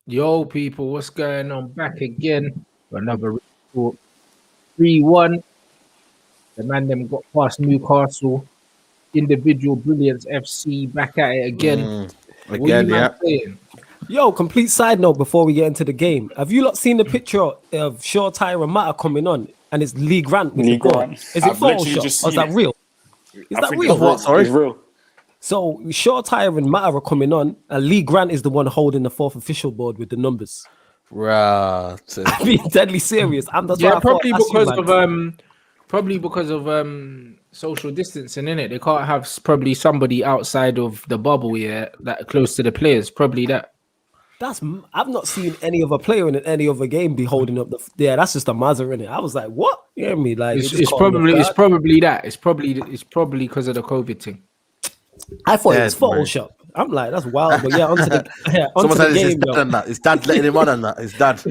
Yo, people, what's going on? Back again for another report. 3-1. The man them got past Newcastle. Individual Brilliance FC back at it again. What are you man saying? Yo, complete side note before we get into the game. Have you lot seen the picture of Shaw Tyre and Matter coming on? And it's Lee Grant with the goal. Is it Photoshop or is that real? Is that real? What? Sorry? It's real. So Shaw Tyre and Matter are coming on, and Lee Grant is the one holding the fourth official board with the numbers. Right. I'm being deadly serious. Probably because of social distancing, innit? They can't have probably somebody outside of the bubble here that close to the players. Probably that. I've not seen any other player in any other game be holding up that's just a Mazza in it. I was like, what? You hear me? Like it's probably that. It's probably because of the COVID thing. I thought it was Photoshop. I'm like, that's wild. But onto the game. His dad letting him on and that. His dad.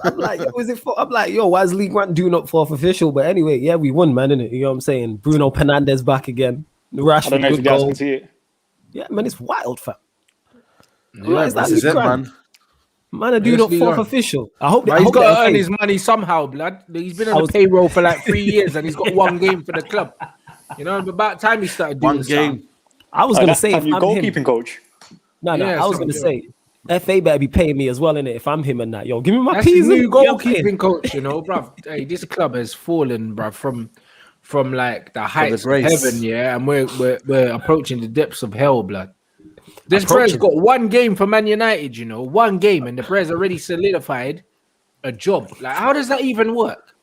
I'm like, why is Lee Grant doing up fourth official? But anyway, we won, man, innit? You know what I'm saying? Bruno Fernandes back again. Rashford, I don't know if you guys can see it. Yeah, man, it's wild, fam. This is it, man. Man, are doing up fourth official. He's got to earn his money somehow, blood. He's been on the payroll for like 3 years and he's got one game for the club. You know, about time he started doing one game. I was going to say, if I'm goalkeeping coach. No, I was going to say, FA better be paying me as well, innit? If I'm him and that, yo, give me my keys. New goalkeeping coach, you know, bruv. Hey, this club has fallen, bruv, from like the heights of heaven, and we're approaching the depths of hell, blood. This Perez got one game for Man United, you know, one game, and the Perez already solidified a job. Like, how does that even work?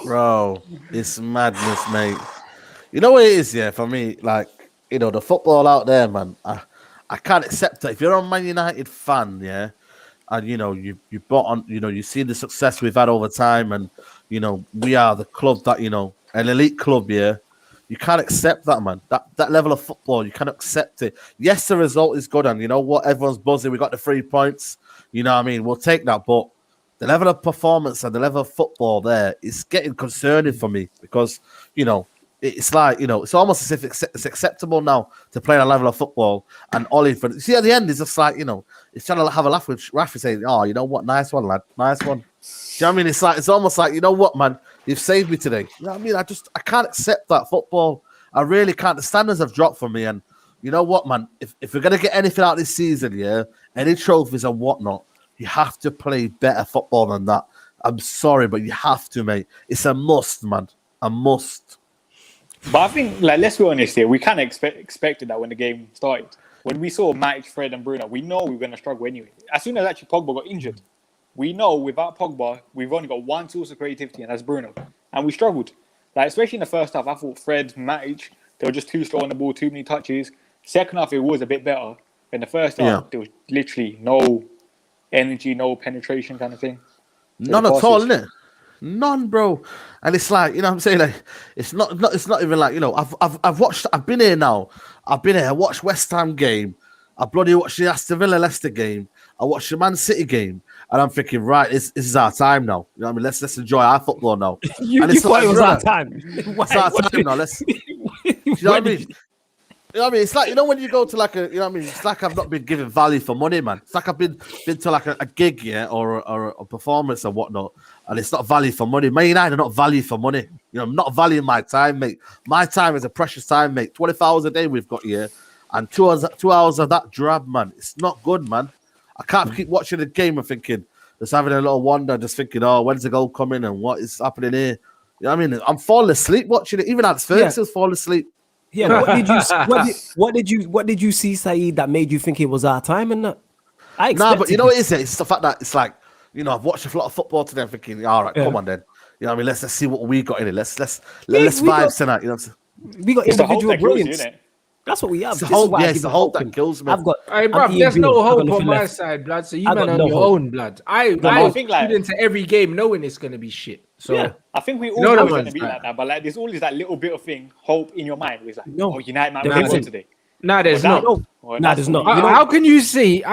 Bro, it's madness, mate. You know what it is, for me, like, you know, the football out there, man, I can't accept that. If you're a Man United fan, and, you know, you bought on, you know, you see the success we've had over time, and, you know, we are the club that, you know, an elite club, you can't accept that, man. That level of football, you can't accept it. Yes, the result is good, and you know what? Everyone's buzzing. We got the 3 points. You know what I mean? We'll take that, but the level of performance and the level of football there is getting concerning for me because, you know, it's like, you know, it's almost as if it's acceptable now to play a level of football. And Ollie, see, at the end, it's just like, you know, it's trying to have a laugh with Rafi saying, oh, you know what? Nice one, lad. Nice one. Do you know what I mean? It's almost like, you know what, man? You've saved me today. You know what I mean? I can't accept that football. I really can't. The standards have dropped for me. And you know what, man? If we're going to get anything out this season, any trophies and whatnot, you have to play better football than that. I'm sorry, but you have to, mate. It's a must, man. A must. But I think, like, let's be honest here. We kind of expected that when the game started. When we saw Matic, Fred, and Bruno, we know we were going to struggle anyway. As soon as actually Pogba got injured, we know without Pogba, we've only got one source of creativity, and that's Bruno. And we struggled. Like, especially in the first half, I thought Fred, Matic, they were just too slow on the ball, too many touches. Second half, it was a bit better. In the first half, there was literally no energy, no penetration kind of thing. None at all, innit? None, bro. And it's like, you know what I'm saying? Like, it's not even like, you know, I've been here now. I watched West Ham game. I bloody watched the Aston Villa Leicester game. I watched the Man City game. And I'm thinking, right, this is our time now. You know what I mean? Let's enjoy our football now. you thought it was our time. It's our time now. You know what I mean? You know what I mean? It's like, you know, when you go to like a, you know what I mean? It's like I've not been given value for money, man. It's like I've been to like a gig, or a performance or whatnot, and it's not value for money. Man United are not value for money. You know, I'm not valuing my time, mate. My time is a precious time, mate. 24 hours a day we've got here, and 2 hours of that drab, man. It's not good, man. I can't keep watching the game and thinking, just having a little wonder, just thinking, oh, when's the goal coming and what is happening here? You know what I mean? I'm falling asleep watching it. Even Alex Ferguson's falling asleep. Yeah, what did you see, Saeed, that made you think it was our time and that? But you know what it is? It's the fact that it's like, you know, I've watched a lot of football today. I'm thinking, all right, come on then. You know what I mean? Let's see what we got in it. Let's vibe tonight. You know what I'm saying? We got individual brilliance. That's what we have. It's the hope that kills me. There's no hope on my side, blood. So you man on your own, blood. I think like into every game knowing it's gonna be shit. So I think we all know it's gonna be like that. But like, there's always that little bit of thing, hope in your mind. It's like, oh, United might win today. No, there's not. No, there's not. How can you see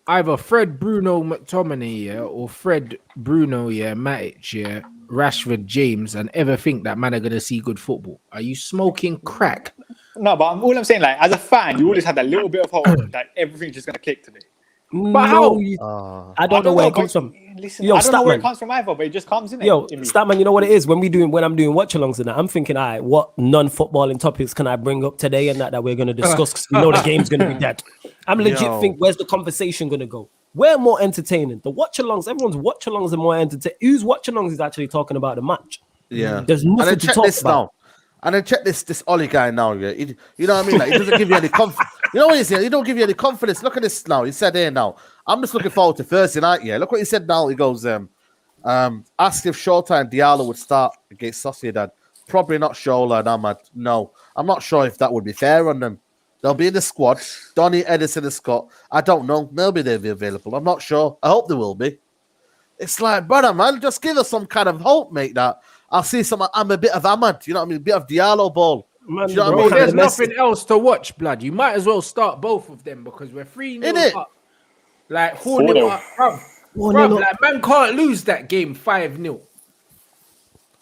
either Fred, Bruno, McTominay, or Fred, Bruno, Matic, Rashford, James, and ever think that man are gonna see good football? Are you smoking crack? No, but all I'm saying, like, as a fan, you always had that little bit of hope that everything's just gonna click today. But how? I don't know where it comes from. Listen, I don't know where it comes from either, but it just comes in. Yo, Statman, you know what it is? When I'm doing watch-alongs and that, I'm thinking, all right, what non-footballing topics can I bring up today and that we're going to discuss? Because we know the game's going to be dead. I'm legit think, where's the conversation going to go? We're more entertaining. The watch-alongs, everyone's watch-alongs are more entertaining. Whose watch-alongs is actually talking about the match? Yeah. There's nothing to talk about. Now. And then check this Ollie guy now, yeah. You know what I mean? Like, he doesn't give you any confidence. You know what he's saying? He don't give you any confidence. Look at this now. He said here now. I'm just looking forward to Thursday night, yeah. Look what he said now. He goes, asked if Shota and Diallo would start against Sociedad. Probably not Shola and Ahmad. No. I'm not sure if that would be fair on them. They'll be in the squad. Donny, Edison, and Scott. I don't know. Maybe they'll be available. I'm not sure. I hope they will be. It's like, brother, man, just give us some kind of hope, mate, that I'll see I'm a bit of Ahmad, you know what I mean? A bit of Diallo ball. Man, you know what I mean? There's nothing else to watch, blood. You might as well start both of them because we're 3-0 up. Like 4-0 up. Bruv, like, man can't lose that game 5-0.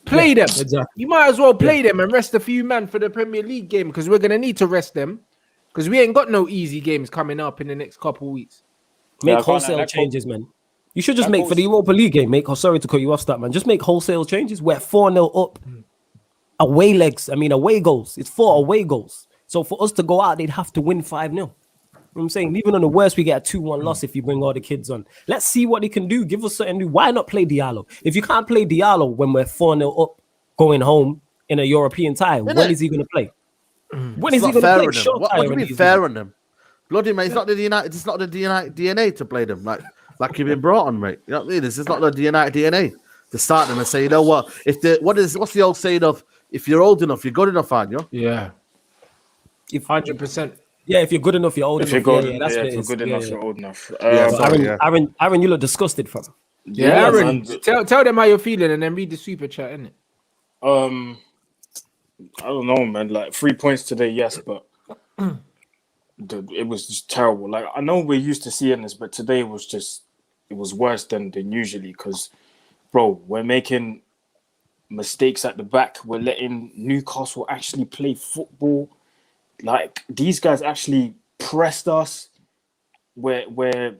Play them. Exactly. You might as well play them and rest a few man for the Premier League game because we're going to need to rest them because we ain't got no easy games coming up in the next couple of weeks. Make wholesale changes, man. You should just make for the Europa League game. Sorry to cut you off, Statman. Just make wholesale changes. We're 4-0 up. Away goals. It's 4 away goals. So for us to go out, they'd have to win 5-0. You know what I'm saying? Even on the worst, we get a 2-1 loss if you bring all the kids on. Let's see what they can do. Give us something new. Why not play Diallo? If you can't play Diallo when we're 4-0 up, going home in a European tie, when is he going to play? When is he going to play? What do you mean fair on them? Bloody man, it's not the United DNA to play them. Like you've been brought on, mate. You know what I mean? This is not the United DNA to start them and say, you know what? What's the old saying of if you're old enough, you're good enough, aren't you? Yeah. 100%. Yeah, if you're good enough, you're old enough. If you're good enough, you're old enough. Aaron, you look disgusted, fam. Yeah, Aaron, tell them how you're feeling and then read the super chat, innit? I don't know, man. Like 3 points today, yes, but it was just terrible. Like I know we're used to seeing this, but today it was worse than usually because, bro, we're making mistakes at the back. We're letting Newcastle actually play football. Like these guys actually pressed us. We're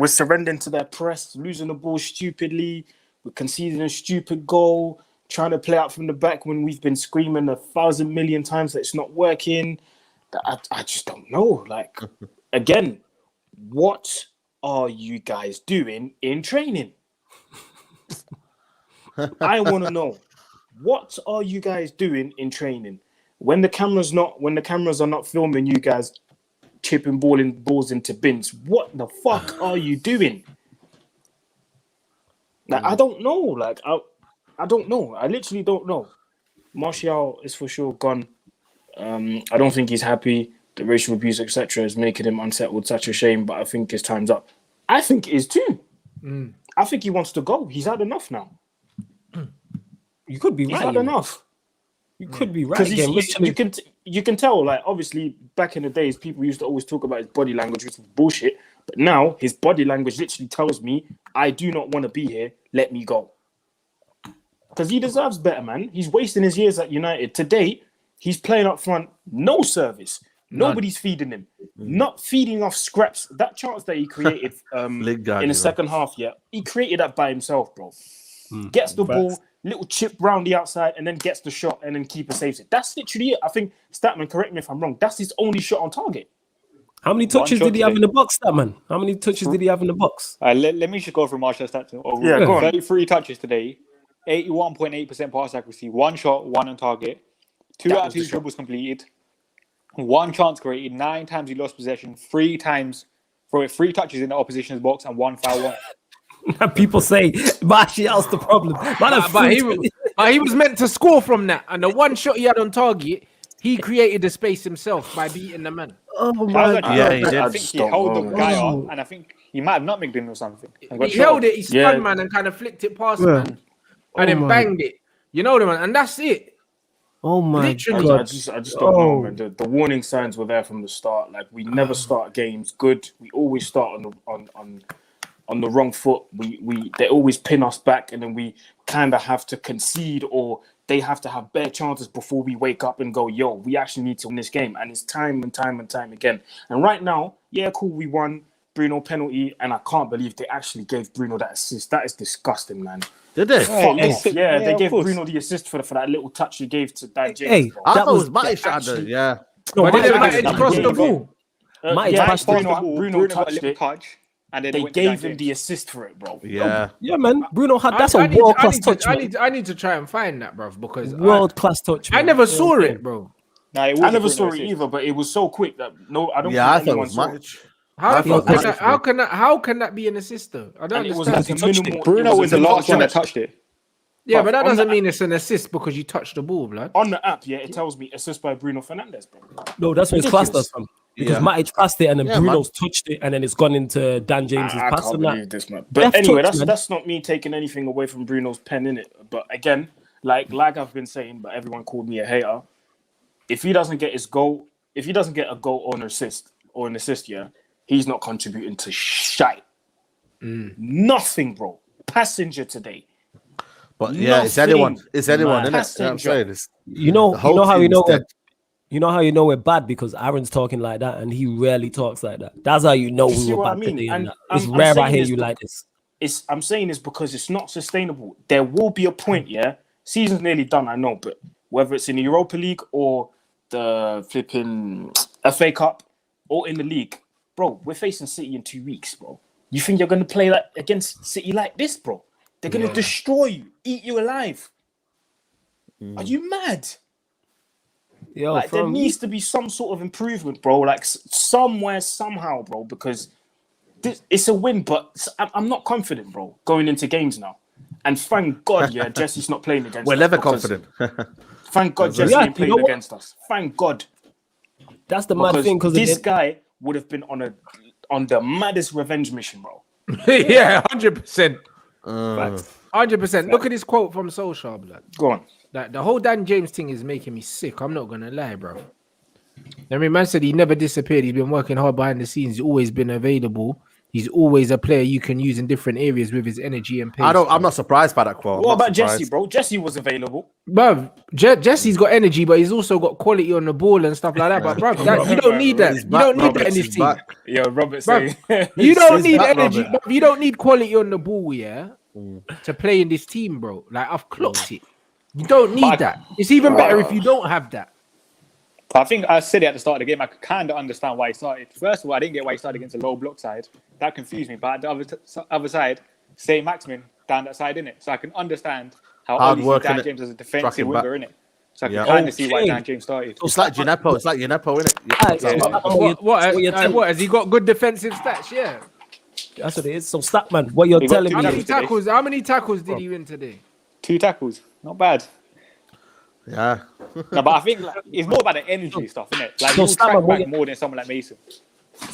surrendering to their press, losing the ball stupidly. We're conceding a stupid goal, trying to play out from the back when we've been screaming 1,000 million times that it's not working. I just don't know. Like, again, what are you guys doing in training? I want to know. What are you guys doing in training? When the cameras are not filming you guys chipping balls into bins, what the fuck are you doing? Like, I don't know. Like, I don't know. I literally don't know. Martial is for sure gone. I don't think he's happy. The racial abuse, etc., is making him unsettled. Such a shame, but I think his time's up. I think it is too. I think he wants to go. He's had enough now. You could be right. He's had enough. You could be right. You can tell. Like obviously, back in the days, people used to always talk about his body language, which was bullshit. But now his body language literally tells me, "I do not want to be here. Let me go." Because he deserves better, man. He's wasting his years at United. To date, he's playing up front, no service. Nobody's feeding him. Not feeding off scraps. That chance that he created in the second half, he created that by himself, bro. Gets the ball, little chip round the outside, and then gets the shot, and then keeper saves it. That's literally it. I think, Statman, correct me if I'm wrong, that's his only shot on target. How many touches did he have in the box, Statman? How many touches did he have in the box? Let me just go for Martial stats. Go on. 33 touches today, 81.8% pass accuracy, 1 shot, 1 on target, 2 out of 2 dribbles completed, 1 chance created, 9 times he lost possession, 3 touches in the opposition's box, and 1 foul. People say Martial's the problem. But he was meant to score from that, and the 1 shot he had on target, he created the space himself by beating the man. Oh my God! I think he held the guy up, and I think he might have nutmegged him or something. He held it, he spun man, and kind of flicked it past man, and then banged it. You know the man, and that's it. Oh my Literally. God! I just don't know, man. The warning signs were there from the start. Like we never start games good. We always start on the wrong foot. They always pin us back, and then we kind of have to concede, or they have to have better chances before we wake up and go, yo, we actually need to win this game. And it's time and time and time again. And right now, yeah, cool, we won. Bruno penalty, and I can't believe they actually gave Bruno that assist. That is disgusting, man. Did they? Yeah, they gave Bruno the assist for that little touch he gave to Dan James. Hey, I that thought it was was Matic. Yeah. no, But Matic- they crossed the ball. Bruno touched it. And then They gave him the assist for it, bro. Yeah. Yeah, man. Bruno had that's I a need to- world I class need to- touch. I need to try and find that, bro, because World class touch. I man. never saw it, bro. I never saw it either, but it was so quick that I don't. Yeah, I think thought it anyone was saw it. Matic. How can that be an assist though? I don't And it was understand. like a minimal. Bruno was the last one that touch. touched it. Yeah, but that on doesn't the- mean it's an assist because you touched the ball, blood. On the app, yeah, it tells me assist by Bruno Fernandes, bro. No, that's what it's classed as from. Because Matic passed it and then Bruno's touched it and then it's gone into Dan James's I pass can't and that. believe this, man. But Left anyway, touch, man. that's not me taking anything away from Bruno's pen in it. But again, like I've been saying, but everyone called me a hater. If he doesn't get his goal, if he doesn't get a goal or an assist, yeah, he's not contributing to shite. Nothing, bro. Passenger today. But yeah, it's anyone, isn't it? You know what I'm saying? You know how you know dead. how you know we're bad because Aaron's talking like that and he rarely talks like that. That's how you know You we see were what I bad mean? today. And And it's I'm rare I saying hear this you be- like this. I'm saying this because it's not sustainable. There will be a point, yeah. Season's nearly done, I know, but whether it's in the Europa League or the flipping FA Cup or in the league, bro, we're facing City in 2 weeks, bro. You think you're gonna play like against City like this, bro? They're gonna destroy you, eat you alive. Are you mad? Yo, Like there needs to be some sort of improvement, bro. Like somewhere, somehow, bro. Because it's a win, but I'm not confident, bro. Going into games now, and thank God, yeah, Jesse's not playing against. We're us never because- confident. Thank God, Jesse ain't playing against us. Thank God. That's the mad thing because this guy would have been on the maddest revenge mission, bro. Yeah, 100%. Facts. 100%. Look at this quote from Social, blood. Go on. That the whole Dan James thing is making me sick. I'm not gonna lie, bro. I mean, man said he never disappeared. He's been working hard behind the scenes. He's always been available. He's always a player you can use in different areas with his energy and pace. I'm not surprised by that quote. What about Jesse, bro? Jesse was available. Bruv, Jesse's got energy, but he's also got quality on the ball and stuff like that. But bruv, you don't need that. You don't need that in this team. Yo, Robert Bruv, saying you don't need back, energy. Robert. Bruv, you don't need quality on the ball, yeah, to play in this team, bro. Like I've clocked it. You don't need that. It's even better if you don't have that. I think I said it at the start of the game. I could kind of understand why he started. First of all, I didn't get why he started against a low block side. That confused me. But at the other side, say Maximin down that side, innit? So I can understand how Hard Oli work, sees Dan innit? James as a defensive Tracking back. winger, innit? So I can Yeah. kind of see why Okay. Dan James started. It's like Gineppo. It's like Gineppo, innit? What has he got good defensive stats? Yeah. That's what it is. So Statman, what you're He got telling two How me many is today. tackles? How many tackles did he win today? 2 tackles. Not bad. Yeah. No, but I think like, it's more about the energy stuff, innit? Like, So he'll track Statman, what back you- more than someone like Mason.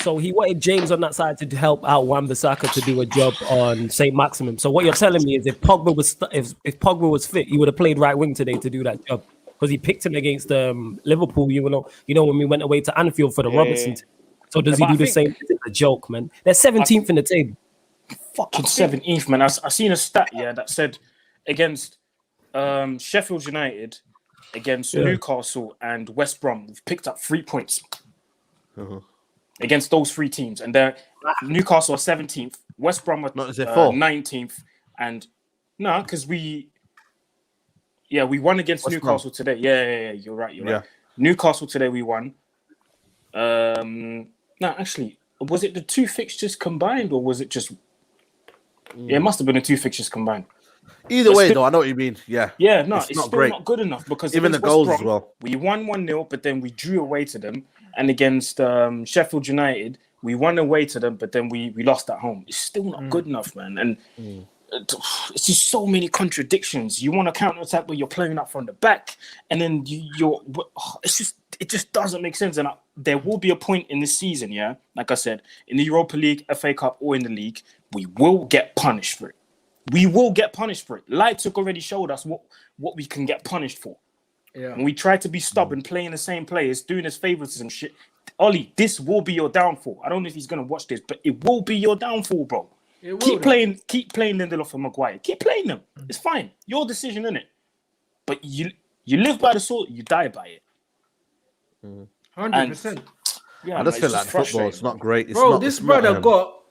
so he wanted James on that side to help out Wan-Bissaka to do a job on Saint Maximum. So what you're telling me is if Pogba was fit, he would have played right wing today to do that job because he picked him against Liverpool. You know when we went away to Anfield for the Robertson. So does he but do I the think- same? It's a joke, man. They're 17th in the table. fucking 17th, man. I seen a stat, yeah, that said against Sheffield United, against Newcastle and West Brom, we've picked up 3 points against those 3 teams. And they're Newcastle are 17th, West Brom are No, is it 4? 19th. And no, because we won against West Newcastle today. Yeah, you're right. Yeah. Right. Newcastle today we won. No, actually, was it the 2 fixtures combined or was it just? Yeah, it must have been the 2 fixtures combined. Either way, though, I know what you mean. Yeah. Yeah, no, it's not still great. not good enough because Even the against West goals Brom, as well. we won 1-0, but then we drew away to them. And against Sheffield United, we won away to them, but then we lost at home. It's still not good enough, man. And it's just so many contradictions. You want to counter attack, but you're playing up from the back, and then it just doesn't make sense. And there will be a point in this season, yeah, like I said, in the Europa League, FA Cup, or in the league, we will get punished for it. We will get punished for it. Leipzig already showed us what we can get punished for. Yeah. When we try to be stubborn, playing the same players, doing this favoritism shit. Ollie, this will be your downfall. I don't know if he's gonna watch this, but it will be your downfall, bro. Keep playing Lindelof and Maguire. Keep playing them. It's fine. Your decision, innit? But you live by the sword, you die by it. 100%. Yeah, I just feel like football. It's not great. It's not, this brother got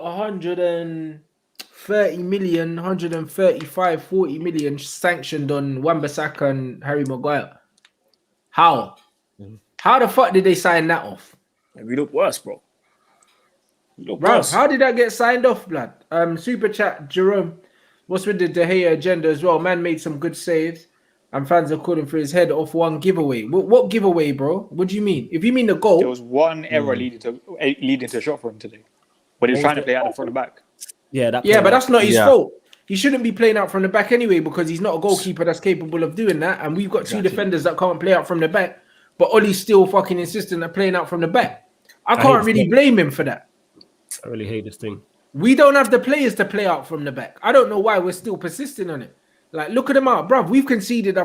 130 million, 135, 40 million sanctioned on Wan-Bissaka and Harry Maguire. How? How the fuck did they sign that off? We look worse, bro. How did that get signed off, blood? Super chat, Jerome. What's with the De Gea agenda as well? Man made some good saves, and fans are calling for his head off one giveaway. What giveaway, bro? What do you mean? If you mean the goal, there was one error leading to a shot for him today, but he's trying to play out from the back. But that's not his fault. He shouldn't be playing out from the back anyway because he's not a goalkeeper that's capable of doing that. And we've got two defenders that can't play out from the back, but Ollie's still fucking insisting at playing out from the back. I can't really blame him for that. I really hate this thing. We don't have the players to play out from the back. I don't know why we're still persisting on it. Like, look at them out, bruv. We've conceded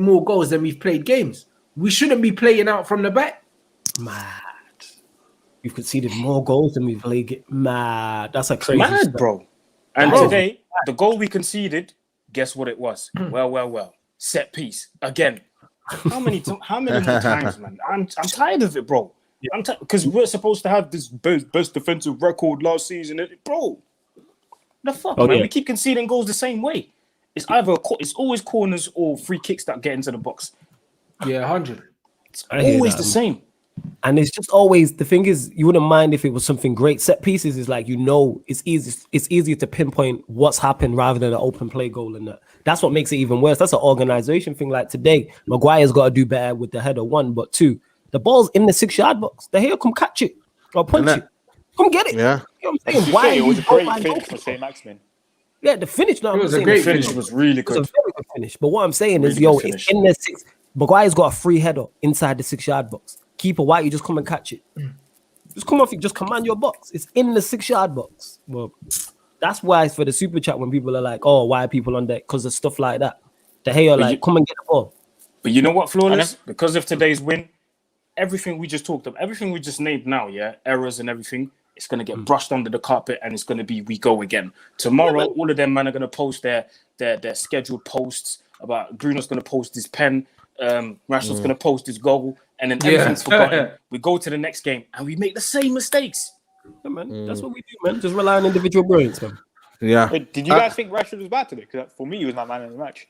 more goals than we've played games. We shouldn't be playing out from the back. Mad. We've conceded more goals than we've played. Mad. That's a crazy mad, stuff. bro. And today, the goal we conceded, guess what it was? Well. Set piece again. How many more times, man? I'm tired of it, bro. Because we're supposed to have this best defensive record last season, bro. The fuck, man. We keep conceding goals the same way. It's always corners or free kicks that get into the box. Yeah, 100. It's always the same. And it's just always, the thing is, you wouldn't mind if it was something great. Set pieces is like, it's easier to pinpoint what's happened rather than an open play goal. And that's what makes it even worse. That's an organization thing. Like today, Maguire's got to do better with the header, 1, but 2, the ball's in the 6-yard box. The here, come catch it or punch it. Come get it. Yeah. You know what I'm saying? Why it was a great finish for St. Maximin. Yeah, the finish. No, it was a great finish. It was really good. It was a very good finish. But what I'm saying is, it's in the 6. Maguire's got a free header inside the 6-yard box. Keeper, why you just come and catch it? Just come off it, just command your box. It's in the 6-yard box. Well, that's why for the super chat when people are like, oh, why are people on there? Because of stuff like that. The Gea like, come and get the ball. But you know what, Flawless? Because of today's win, everything we just talked about, everything we just named now, errors and everything, it's going to get brushed under the carpet and it's going to be we go again. Tomorrow, all of them man are going to post their scheduled posts about Bruno's going to post his pen, Rashford's going to post his goal, and then everything's forgotten. We go to the next game and we make the same mistakes. Yeah, man. That's what we do, man. Just rely on individual brilliance, man. Yeah. Did you guys think Rashford was bad today? Because for me, he was my man of the match.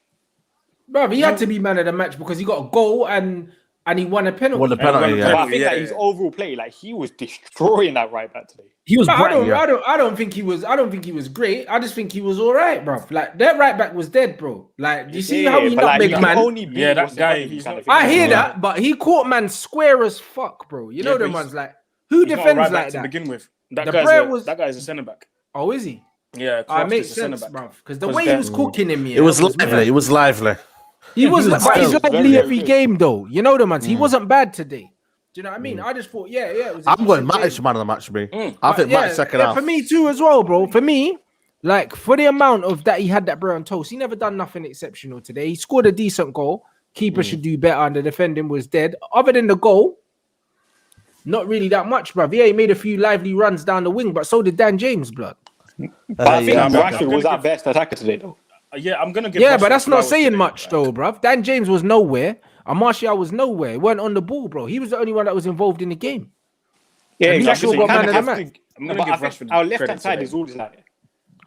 Bro, he had to be man of the match because he got a goal and he won a penalty. But I think that his overall play, like he was destroying that right back today. He was. I don't think he was. I don't think he was great. I just think he was all right, bro. Like that right back was dead, bro. Like, do you see how he nutmeg man? That guy. I hear that, but he caught man square as fuck, bro. You know them ones like who defends like that to begin with? That guy's a centre back. Oh, is he? Yeah, it makes sense, bro. Because the way he was cooking him, it was lively. It was lively. He was, but he's lively every game, though. You know the ones. He wasn't bad today. Do you know what I mean? I just thought, it was. I'm going Matic man of the match, me. I think Matic second half. For me too, as well, bro. For me, like for the amount of that he had that bread on toast, he never done nothing exceptional today. He scored a decent goal. Keeper should do better, and the defending was dead. Other than the goal, not really that much, bro. He made a few lively runs down the wing, but so did Dan James, blood. But I think Rashford was our best attacker today, though. I'm gonna give. Yeah, but that's not saying much, though, bruv. Dan James was nowhere, and Martial was nowhere. He weren't on the ball, bro. He was the only one that was involved in the game. Yeah, exactly. Our left-hand side is always like.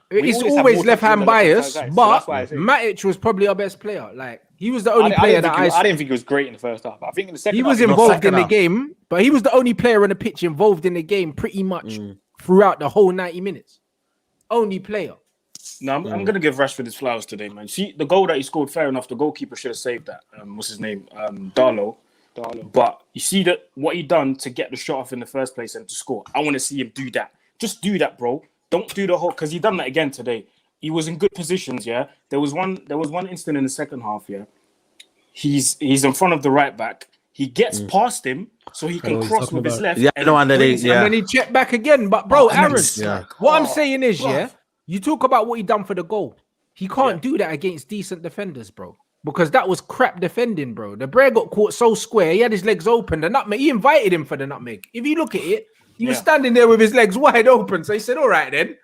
It's always left-hand bias, but Matic was probably our best player. Like he was the only player that I didn't think he was great in the first half. I think in the second he was involved in the game, but he was the only player on the pitch involved in the game pretty much throughout the whole 90 minutes. Only player. No, I'm going to give Rashford his flowers today, man. See, the goal that he scored, fair enough. The goalkeeper should have saved that. What's his name? Darlow. But you see that what he done to get the shot off in the first place and to score. I want to see him do that. Just do that, bro. Don't do the whole, because he done that again today. He was in good positions, yeah. There was one instant in the second half, yeah. He's in front of the right back. He gets past him so he can cross with his left. Yeah, and then he checked back again. But bro, Aaron, what I'm saying is, you talk about what he done for the goal. He can't do that against decent defenders, bro. Because that was crap defending, bro. The Brer got caught so square. He had his legs open. The nutmeg, he invited him for the nutmeg. If you look at it, he was standing there with his legs wide open. So he said, all right then,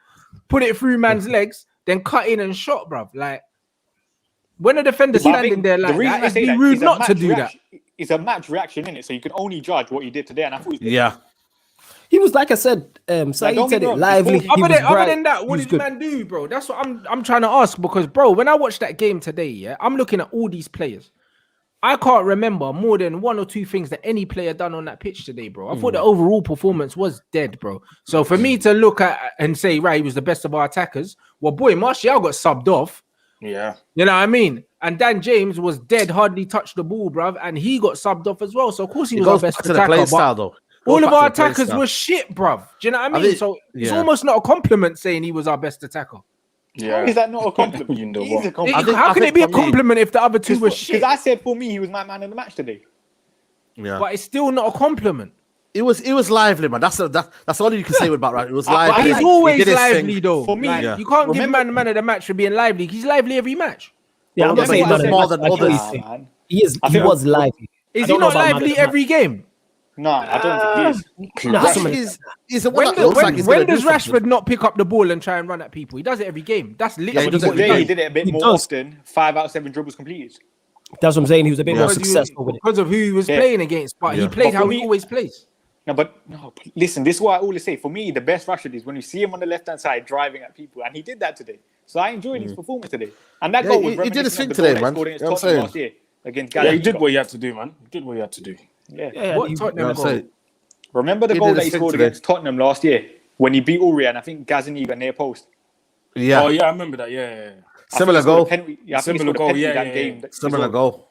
put it through man's legs, then cut in and shot, bro. Like, When a defender's standing there like that, it'd be rude not to do that. It's a match reaction, in it, so you can only judge what he did today. And I thought he was Yeah. He was, like I said, Saeed said it lively. Other than that, what did the man do, bro? That's what I'm trying to ask, because, bro, when I watched that game today, yeah, I'm looking at all these players. I can't remember more than one or two things that any player done on that pitch today, bro. I thought the overall performance was dead, bro. So for me to look at and say, right, he was the best of our attackers, well, boy, Martial got subbed off. Yeah. You know what I mean? And Dan James was dead, hardly touched the ball, bruv, and he got subbed off as well. So of course he was our best attacker. But all of our attackers were shit, bruv. Do you know what I mean? So it's almost not a compliment saying he was our best attacker. Yeah. How is that not a compliment? You know what? How can it be a compliment if the other two were shit? Because I said for me, he was my man in the match today. Yeah. But it's still not a compliment. It was lively, man. That's all you can say about right. It was lively. He's always lively, though. For me, you can't give man of the match for being lively. He's lively every match. Yeah, I'm not saying more than others. He was lively. Is he not lively every game? No, I don't think he is. When does Rashford not pick up the ball and try and run at people? He does it every game. That's literally what he does. He did it a bit more often. 5 out of 7 dribbles completed. That's what I'm saying. He was a bit more successful with it because of who he was playing against. But he played how he always plays. No, listen, this is what I always say. For me, the best Rashford is when you see him on the left-hand side driving at people, and he did that today. So I enjoyed his performance today. And that goal was he did his thing today, man. Last year against yeah, he did what he had to do, man. He did what he had to do. Yeah. What Tottenham goal? Remember the goal that he scored against Tottenham last year when he beat Uri and I think Gazaniga near post? Yeah. Oh, yeah, I remember that. Yeah. Similar goal. Similar goal, yeah. Similar goal.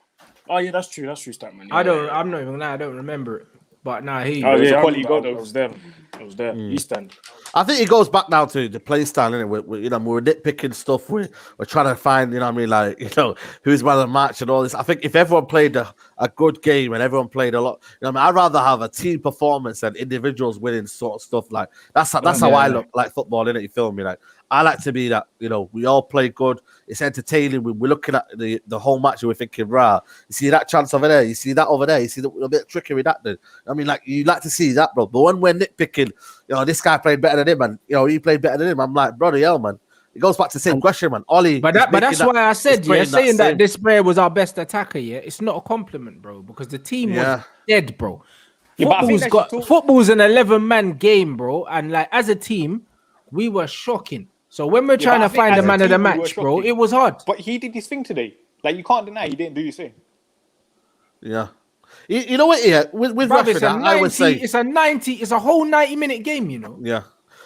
Oh, yeah, that's true, Statman. I don't remember it. But he I was there. He stand. I think it goes back now to the play style, innit? We're nitpicking stuff. We're trying to find, who's man of the match and all this. I think if everyone played a good game and everyone played a lot, I'd rather have a team performance than individuals winning sort of stuff. Like that's how I look like football, innit? You feel me? Like I like to be that, we all play good. It's entertaining. We're looking at the whole match and we're thinking, rah, you see that chance over there, you see that over there, you see a bit of trickery that then. You like to see that, bro. But when we're nitpicking, this guy played better than him, and he played better than him. I'm like, brother, hell, man. It goes back to the same question, man. Ollie, but that's why I said, saying that this player was our best attacker, it's not a compliment, bro, because the team was dead, bro. Football's an 11-man game, bro, and like as a team, we were shocking. So when we're trying to find the man of the match, bro, it was hard. But he did his thing today. Like you can't deny he didn't do his thing. Yeah. You know what? Yeah, with Rashford, I would say it's a whole 90-minute game. Yeah.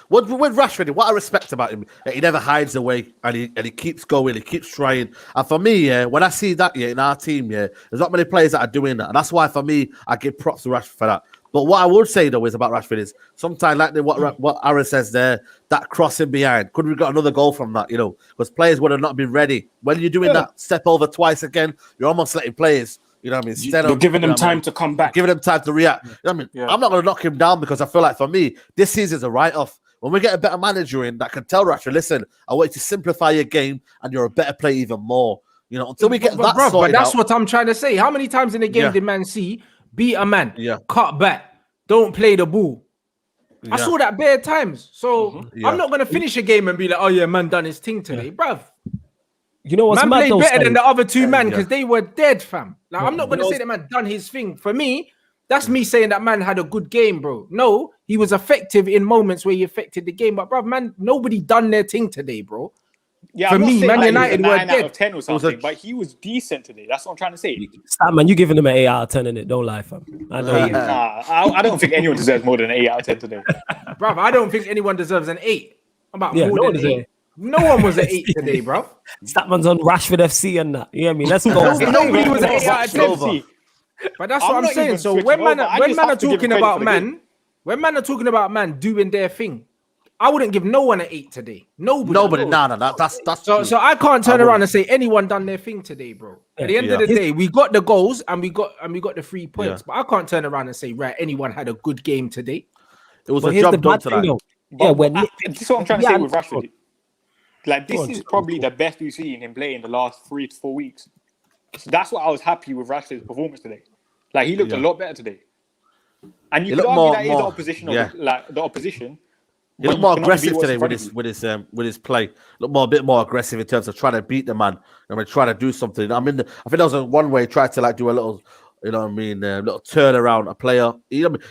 With Rashford, what I respect about him, he never hides away and he keeps going, he keeps trying. And for me, when I see that in our team, there's not many players that are doing that, and that's why for me, I give props to Rashford for that. But what I would say though is about Rashford is sometimes like what Aaron says there, that crossing behind, could we got another goal from that? Because players would have not been ready. When you're doing that step over twice again, you're almost letting players. You're giving them time to come back. Giving them time to react. I'm not going to knock him down because I feel like for me, this season's a write-off. When we get a better manager in that can tell Rashford, listen, I want you to simplify your game and you're a better player even more. Until we get that sorted but that's what I'm trying to say. How many times in the game did Man C beat a man, cut back, don't play the ball? I saw that bare times. So I'm not going to finish a game and be like, oh yeah, man done his thing today, bruv. You know what's man played better than the other two men because they were dead, fam. Like I'm not gonna say that man done his thing. For me, that's me saying that man had a good game, bro. No, he was effective in moments where he affected the game, but bro, man, nobody done their thing today, bro. Yeah, for me, Man United were 9 out of 10 or something, but he was decent today. That's what I'm trying to say. Man, you giving him an 8 out of 10 in it? Don't lie, fam. I know you. I don't think anyone deserves more than an 8 out of 10 today, bro. I don't think anyone deserves an 8. About more than 8. No one was an 8 today, bro. Statman's on Rashford FC and that. You know what I mean? Let's go. Nobody was an 8 out of 10. But that's what I'm saying. So when man are talking about man doing their thing, I wouldn't give no one an 8 today. Nobody. No. That's so I can't turn around and say anyone done their thing today, bro. At the end of the day, we got the goals and we got the 3 points. But I can't turn around and say, right, anyone had a good game today. It was a job done tonight. This is what I'm trying to say with Rashford. Like this is probably the best we've seen him play in the last 3 to 4 weeks. So that's what I was happy with Rashford's performance today. Like he looked a lot better today. And you could argue that is the opposition of the opposition. He looked more aggressive today with his play. Looked a bit more aggressive in terms of trying to beat the man and trying to do something. I think that was one way he tried to do a little, little turnaround a player.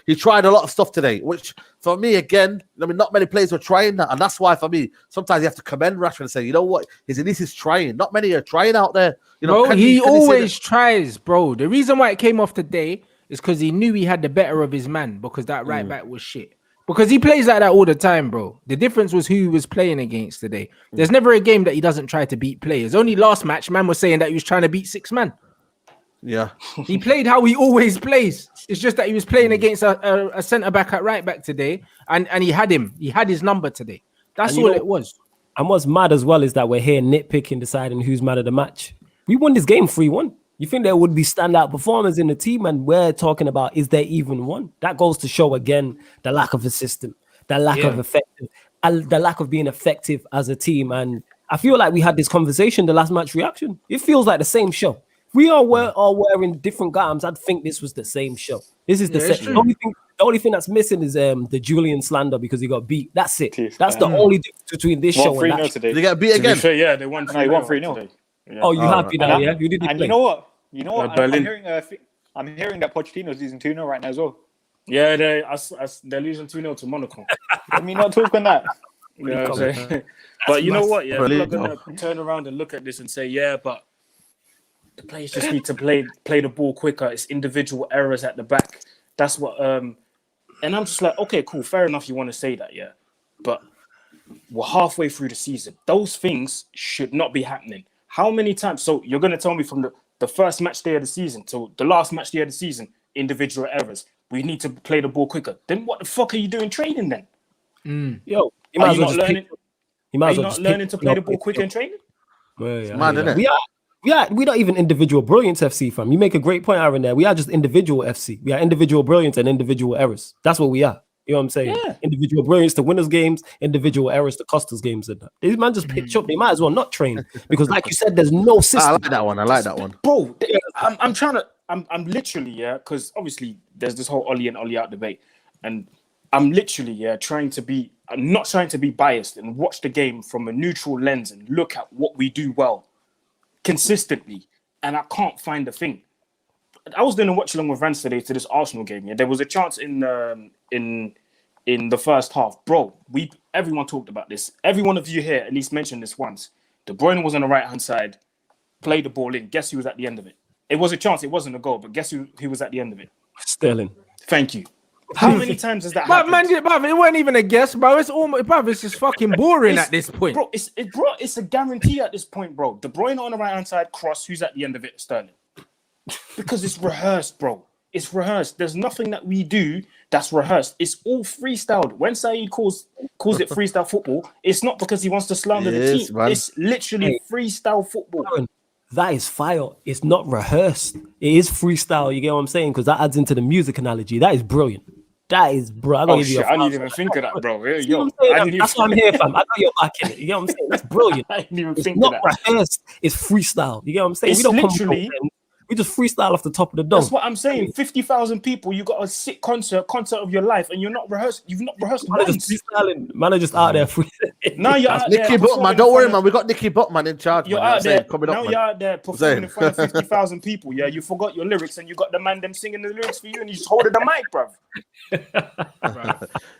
He tried a lot of stuff today, which for me again, not many players were trying that, and that's why for me sometimes you have to commend Rashford and say, you know what, at least he's trying. Not many are trying out there. He always tries, bro. The reason why it came off today is because he knew he had the better of his man because that right back was shit. Because he plays like that all the time, bro. The difference was who he was playing against today. There's never a game that he doesn't try to beat players. Only last match, man was saying that he was trying to beat 6 man. Yeah. He played how he always plays. It's just that he was playing against a centre-back at right-back today, and he had him. He had his number today. That's all it was. And what's mad as well is that we're here nitpicking, deciding who's man of the match. We won this game 3-1. You think there would be standout performers in the team, and we're talking about, is there even one? That goes to show again the lack of a system, the lack of being effective as a team. And I feel like we had this conversation, the last match reaction. It feels like the same show. We are all wearing different garments. I'd think this was the same show. This is the same. The only thing that's missing is the Julian slander because he got beat. That's it. That's the only difference between this show and that. Did they get beat again? Yeah, they won 3-0. Yeah. Oh, you happy now? Yeah, you did. And you know what? I'm hearing that Pochettino's losing 2-0 right now as well. Yeah, they're losing 2-0 to Monaco. I mean, not talking that. But you know what? Yeah, we're going to turn around and look at this and say, yeah, but the players just need to play the ball quicker. It's individual errors at the back. That's what. And I'm just like, okay, cool, fair enough. You want to say that, yeah, but we're halfway through the season. Those things should not be happening. How many times? So you're going to tell me from the first match day of the season to the last match day of the season, individual errors. We need to play the ball quicker. Then what the fuck are you doing training then? Yo, are you not learning to play the ball quicker in training? Well, yeah, man, isn't it? We're not even individual brilliance FC, fam. You make a great point, Aaron, there. We are just individual FC. We are individual brilliance and individual errors. That's what we are. You know what I'm saying? Yeah. Individual brilliance to winners games, individual errors to costers games. And that. These man just pitch up. They might as well not train because, like you said, there's no system. I like that one. Bro, I'm literally, because obviously there's this whole Ollie and Ollie out debate. And I'm literally, I'm not trying to be biased and watch the game from a neutral lens and look at what we do well consistently. And I can't find a thing. I was doing a watch along with Rants today to this Arsenal game. Yeah, there was a chance in the first half, bro. Everyone talked about this. Every one of you here at least mentioned this once. De Bruyne was on the right hand side, played the ball in. Guess who was at the end of it? It was a chance. It wasn't a goal, but guess who was at the end of it? Sterling. Thank you. How many times has that happened? Man, it wasn't even a guess, bro. It's almost, bro. It's just fucking boring at this point, bro. It's a guarantee at this point, bro. De Bruyne on the right hand side, cross. Who's at the end of it? Sterling. Because it's rehearsed, bro. It's rehearsed. There's nothing that we do that's rehearsed. It's all freestyled. When Saeed calls it freestyle football, it's not because he wants to slander the team. Man. It's literally freestyle football. That is fire. It's not rehearsed. It is freestyle. You get what I'm saying? Because that adds into the music analogy. That is brilliant. That is, bro. I didn't even think of that, bro. That's why I'm here, fam. I got your back in it. You get what I'm saying? That's brilliant. I didn't even think of that. It's not rehearsed. It's freestyle. You get what I'm saying? It's literally. We just freestyle off the top of the dome. That's what I'm saying. 50,000 people, you got a sick concert of your life, and you're not rehearsed. You've not rehearsed once. Man are just out there freestyling. Now you're out Nicky there. Buttman, don't worry, man. We got Nicky Buttman in charge. You're out there. You're out there performing in front of 50,000 people. Yeah, you forgot your lyrics, and you got the man them singing the lyrics for you, and you just holding the mic, bruv.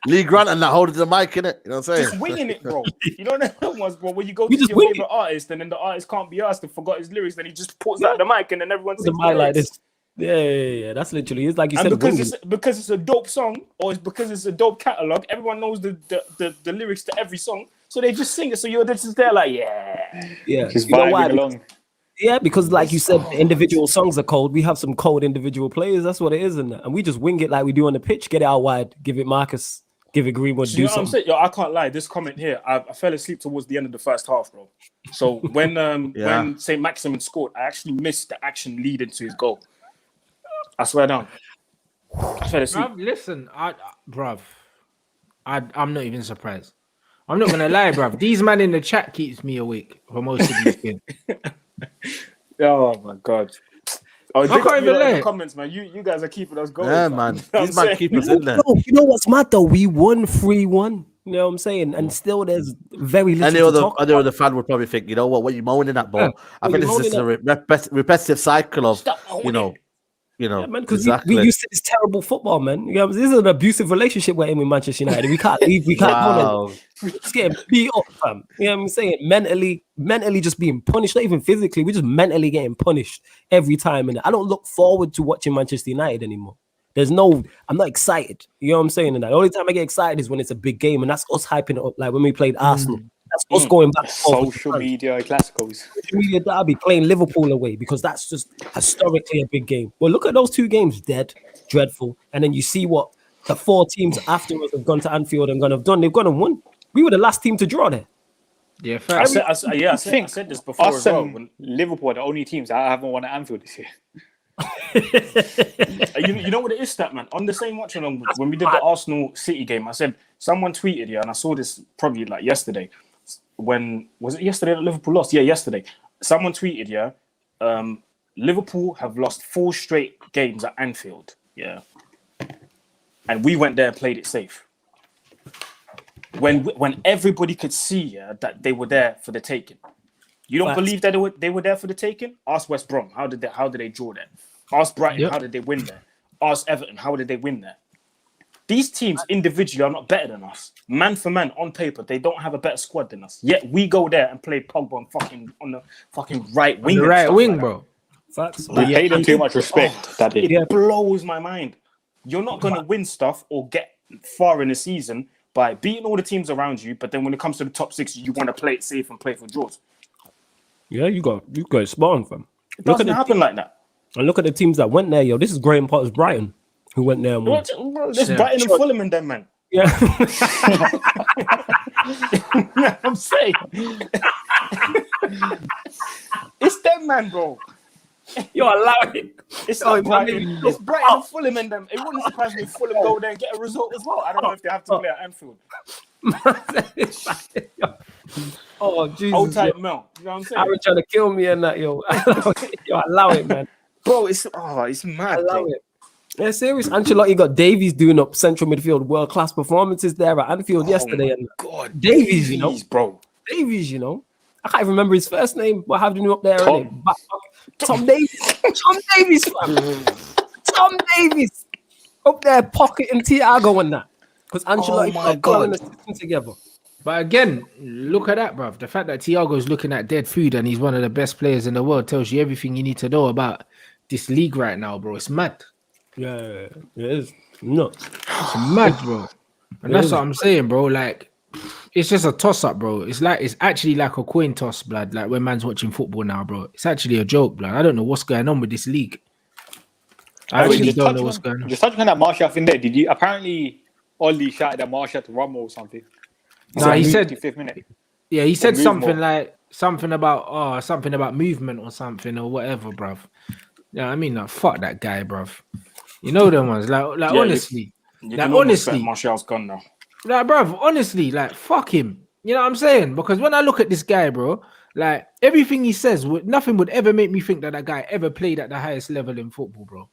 Lee Grant and that holding the mic in it. You know what I'm saying? Just winging it, bro. You know what that was, bro. When you go to your favorite artist, and then the artist can't be asked and forgot his lyrics, then he just puts out the mic, and then everyone sings the mic like this. Yeah. That's literally, it's like you said. Because it's a dope song, or it's because it's a dope catalog. Everyone knows the lyrics to every song, so they just sing it. So you're just there like, yeah. Just vibing along. Yeah, because like you said, individual songs are cold. We have some cold individual players. That's what it is, and we just wing it like we do on the pitch. Get it out wide, give it Marcus, give it Greenwood. Do something. I'm saying, I can't lie. This comment here, I fell asleep towards the end of the first half, bro. So when Saint Maximin scored, I actually missed the action leading to his goal. I swear down. I fell asleep. Bruv, listen, I'm not even surprised. I'm not gonna lie, bruv. These man in the chat keeps me awake for most of these games. Oh my god! I can't even lie. The comments, man. You guys are keeping us going. Yeah, man. These man keep us in there. You know what's mad though? We won 3-1. You know what I'm saying? And still, there's very little to talk any other fan would probably think, you know what are you moaning at, bro? I think this is a repetitive cycle of, man, because exactly. we used to this terrible football, man. You know, this is an abusive relationship we're in with Manchester United. We can't leave. We can't go there. We're just getting beat up, fam. You know what I'm saying? Mentally just being punished, not even physically. We're just mentally getting punished every time. And I don't look forward to watching Manchester United anymore. I'm not excited. You know what I'm saying? And the only time I get excited is when it's a big game, and that's us hyping it up. Like when we played Arsenal, that's us going back. Social media classicals. Social media derby, playing Liverpool away, because that's just historically a big game. Well, look at those two games, dreadful. And then you see what the 4 teams afterwards have gone to Anfield and have done. They've gone and won. We were the last team to draw there. Yeah, I said this before as well. Liverpool are the only teams that haven't won at Anfield this year. You know what it is, Statman? On the same watch along when we did the Arsenal City game, I said someone tweeted, and I saw this probably like yesterday. When was it yesterday that Liverpool lost? Yeah, yesterday. Someone tweeted, Liverpool have lost 4 straight games at Anfield. Yeah. And we went there and played it safe. When everybody could see that they were there for the taking. You don't believe that they were there for the taking? Ask West Brom. How did they draw there? Ask Brighton. How did they win there? Ask Everton. How did they win there? These teams individually are not better than us. Man for man, on paper, they don't have a better squad than us. Yet we go there and play Pogba on the fucking right wing. On the right wing, bro. Facts. We pay them too much respect. It blows my mind. You're not going to win stuff or get far in the season by beating all the teams around you, but then when it comes to the top 6, you want to play it safe and play for draws. Yeah, you got spawn, fam. It doesn't happen like that. And look at the teams that went there, yo. This is Graham Potter's Brighton, who went there and won. This Brighton and Fulham and them, man. Yeah. I'm saying. It's them, man, bro. You're allowing. It's Brighton and Fulham and them. It wouldn't surprise me if Fulham go there and get a result as well. I don't know if they have to play at Anfield. Oh, Jesus. Old type Mel. You know what I'm saying? Aaron trying to kill me and that, yo. Yo, allow it, man. Bro, it's mad. Allow it. Yeah, serious. Ancelotti got Davies doing up central midfield, world-class performances there at Anfield yesterday. And God, Davies, you know. Bro. Davies, you know. I can't even remember his first name, but having him up there. Tom Davies. Tom Davies, fam. Tom Davies. Up there, pocketing Thiago and that. Because Ancelotti put calling the system together. But again, look at that, bruv. The fact that Thiago's looking at dead food and he's one of the best players in the world tells you everything you need to know about this league right now, bro. It's mad. Yeah, it is nuts. It's mad, bro. And that's what I'm saying, bro. Like, it's just a toss-up, bro. It's actually like a coin toss, blood. Like when man's watching football now, bro. It's actually a joke, blood. I don't know what's going on with this league. I actually don't know what's going on. Just touching on that Martial thing there, did you apparently Ollie shouted at Martial to Rumble or something? No, he said 55th minute. Yeah, he said something about movement or something or whatever, bruv. Yeah, I mean, like, fuck that guy, bruv. You know them ones, like honestly, honestly, Martial's gone now. Like, bruv, honestly, like, fuck him. You know what I'm saying? Because when I look at this guy, bro, like everything he says, nothing would ever make me think that guy ever played at the highest level in football, bro.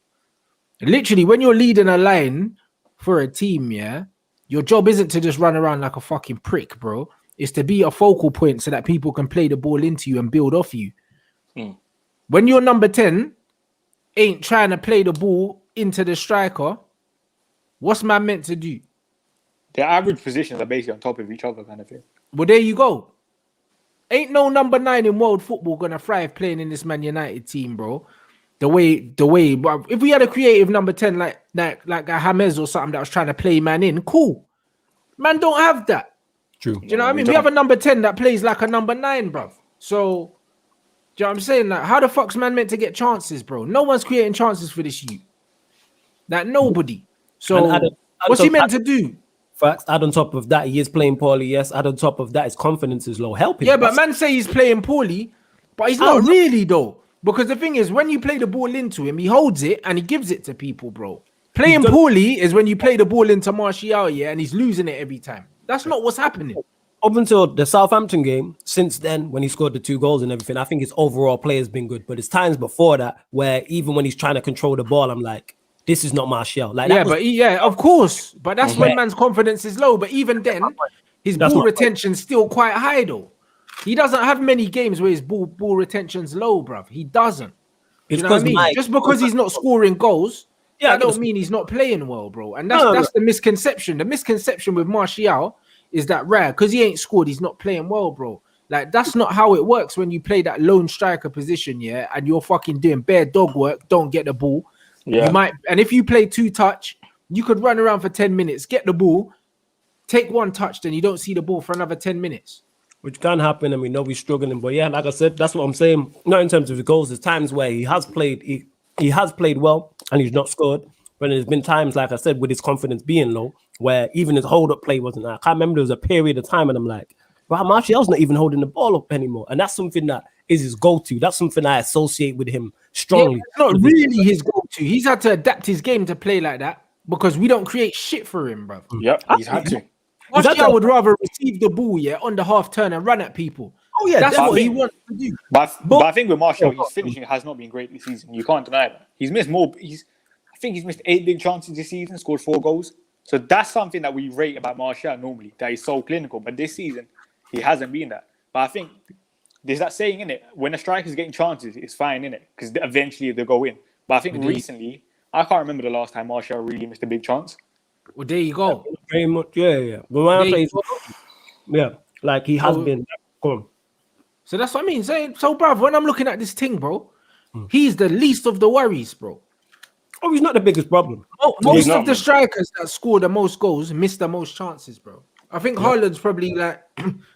Literally, when you're leading a line for a team, yeah. Your job isn't to just run around like a fucking prick, bro. It's to be a focal point so that people can play the ball into you and build off you. When your number 10 ain't trying to play the ball into the striker, what's man meant to do? Their average positions are basically on top of each other, kind of thing. Well, there you go. Ain't no number 9 in world football gonna thrive playing in this Man United team, bro. The way, but if we had a creative number 10 like a James or something that was trying to play man in, cool. Man don't have that. True. Do you know what I mean? We have a number 10 that plays like a number 9, bro. So, do you know what I'm saying? Like, how the fuck's man meant to get chances, bro? No one's creating chances for this youth. Like, nobody. So, what's he meant to do? Facts. Add on top of that, he is playing poorly. Yes. Add on top of that, his confidence is low. Help him. Yeah, but man say he's playing poorly, but he's not really, though. Because the thing is, when you play the ball into him, he holds it and he gives it to people, bro. Playing poorly is when you play the ball into Martial, yeah, and he's losing it every time. That's not what's happening. Up until the Southampton game, since then, when he scored the 2 goals and everything, I think his overall play has been good. But it's times before that where even when he's trying to control the ball, I'm like, this is not Martial. Like, yeah, of course. But that's when man's confidence is low. But even then, His ball retention's still quite high though. He doesn't have many games where his ball retention's low, bruv. He doesn't. You know what I mean? Just because he's not scoring goals, that don't mean he's not playing well, bro. And that's the misconception. The misconception with Martial is that because he ain't scored, he's not playing well, bro. Like, that's not how it works when you play that lone striker position, yeah, and you're fucking doing bare dog work, don't get the ball. Yeah. You might, and if you play 2-touch, you could run around for 10 minutes, get the ball, take 1 touch, then you don't see the ball for another 10 minutes. Which can happen, and we know we're struggling. But yeah, like I said, that's what I'm saying. Not in terms of the goals. There's times where he has played, he has played well, and he's not scored. But there's been times, like I said, with his confidence being low, where even his hold-up play wasn't there. I can't remember, there was a period of time, and I'm like, but Martial's not even holding the ball up anymore. And that's something that is his go-to. That's something I associate with him strongly. Yeah, it's not really his go-to. He's had to adapt his game to play like that because we don't create shit for him, bro. Yep, he's had to. Martial would rather receive the ball, on the half turn and run at people. Oh, yeah, that's what he wants to do. But I think with Martial, his finishing has not been great this season. You can't deny that. He's missed more. I think he's missed 8 big chances this season, scored 4 goals. So that's something that we rate about Martial normally, that he's so clinical. But this season, he hasn't been that. But I think there's that saying in it, when a striker's getting chances, it's fine in it because eventually they'll go in. But I think recently, I can't remember the last time Martial really missed a big chance. Well, there you go. Very much, yeah. But when I play, like he has been. So that's what I mean. So, bruv, when I'm looking at this thing, bro, he's the least of the worries, bro. Oh, he's not the biggest problem. Most of the strikers that score the most goals miss the most chances, bro. I think Haaland's probably like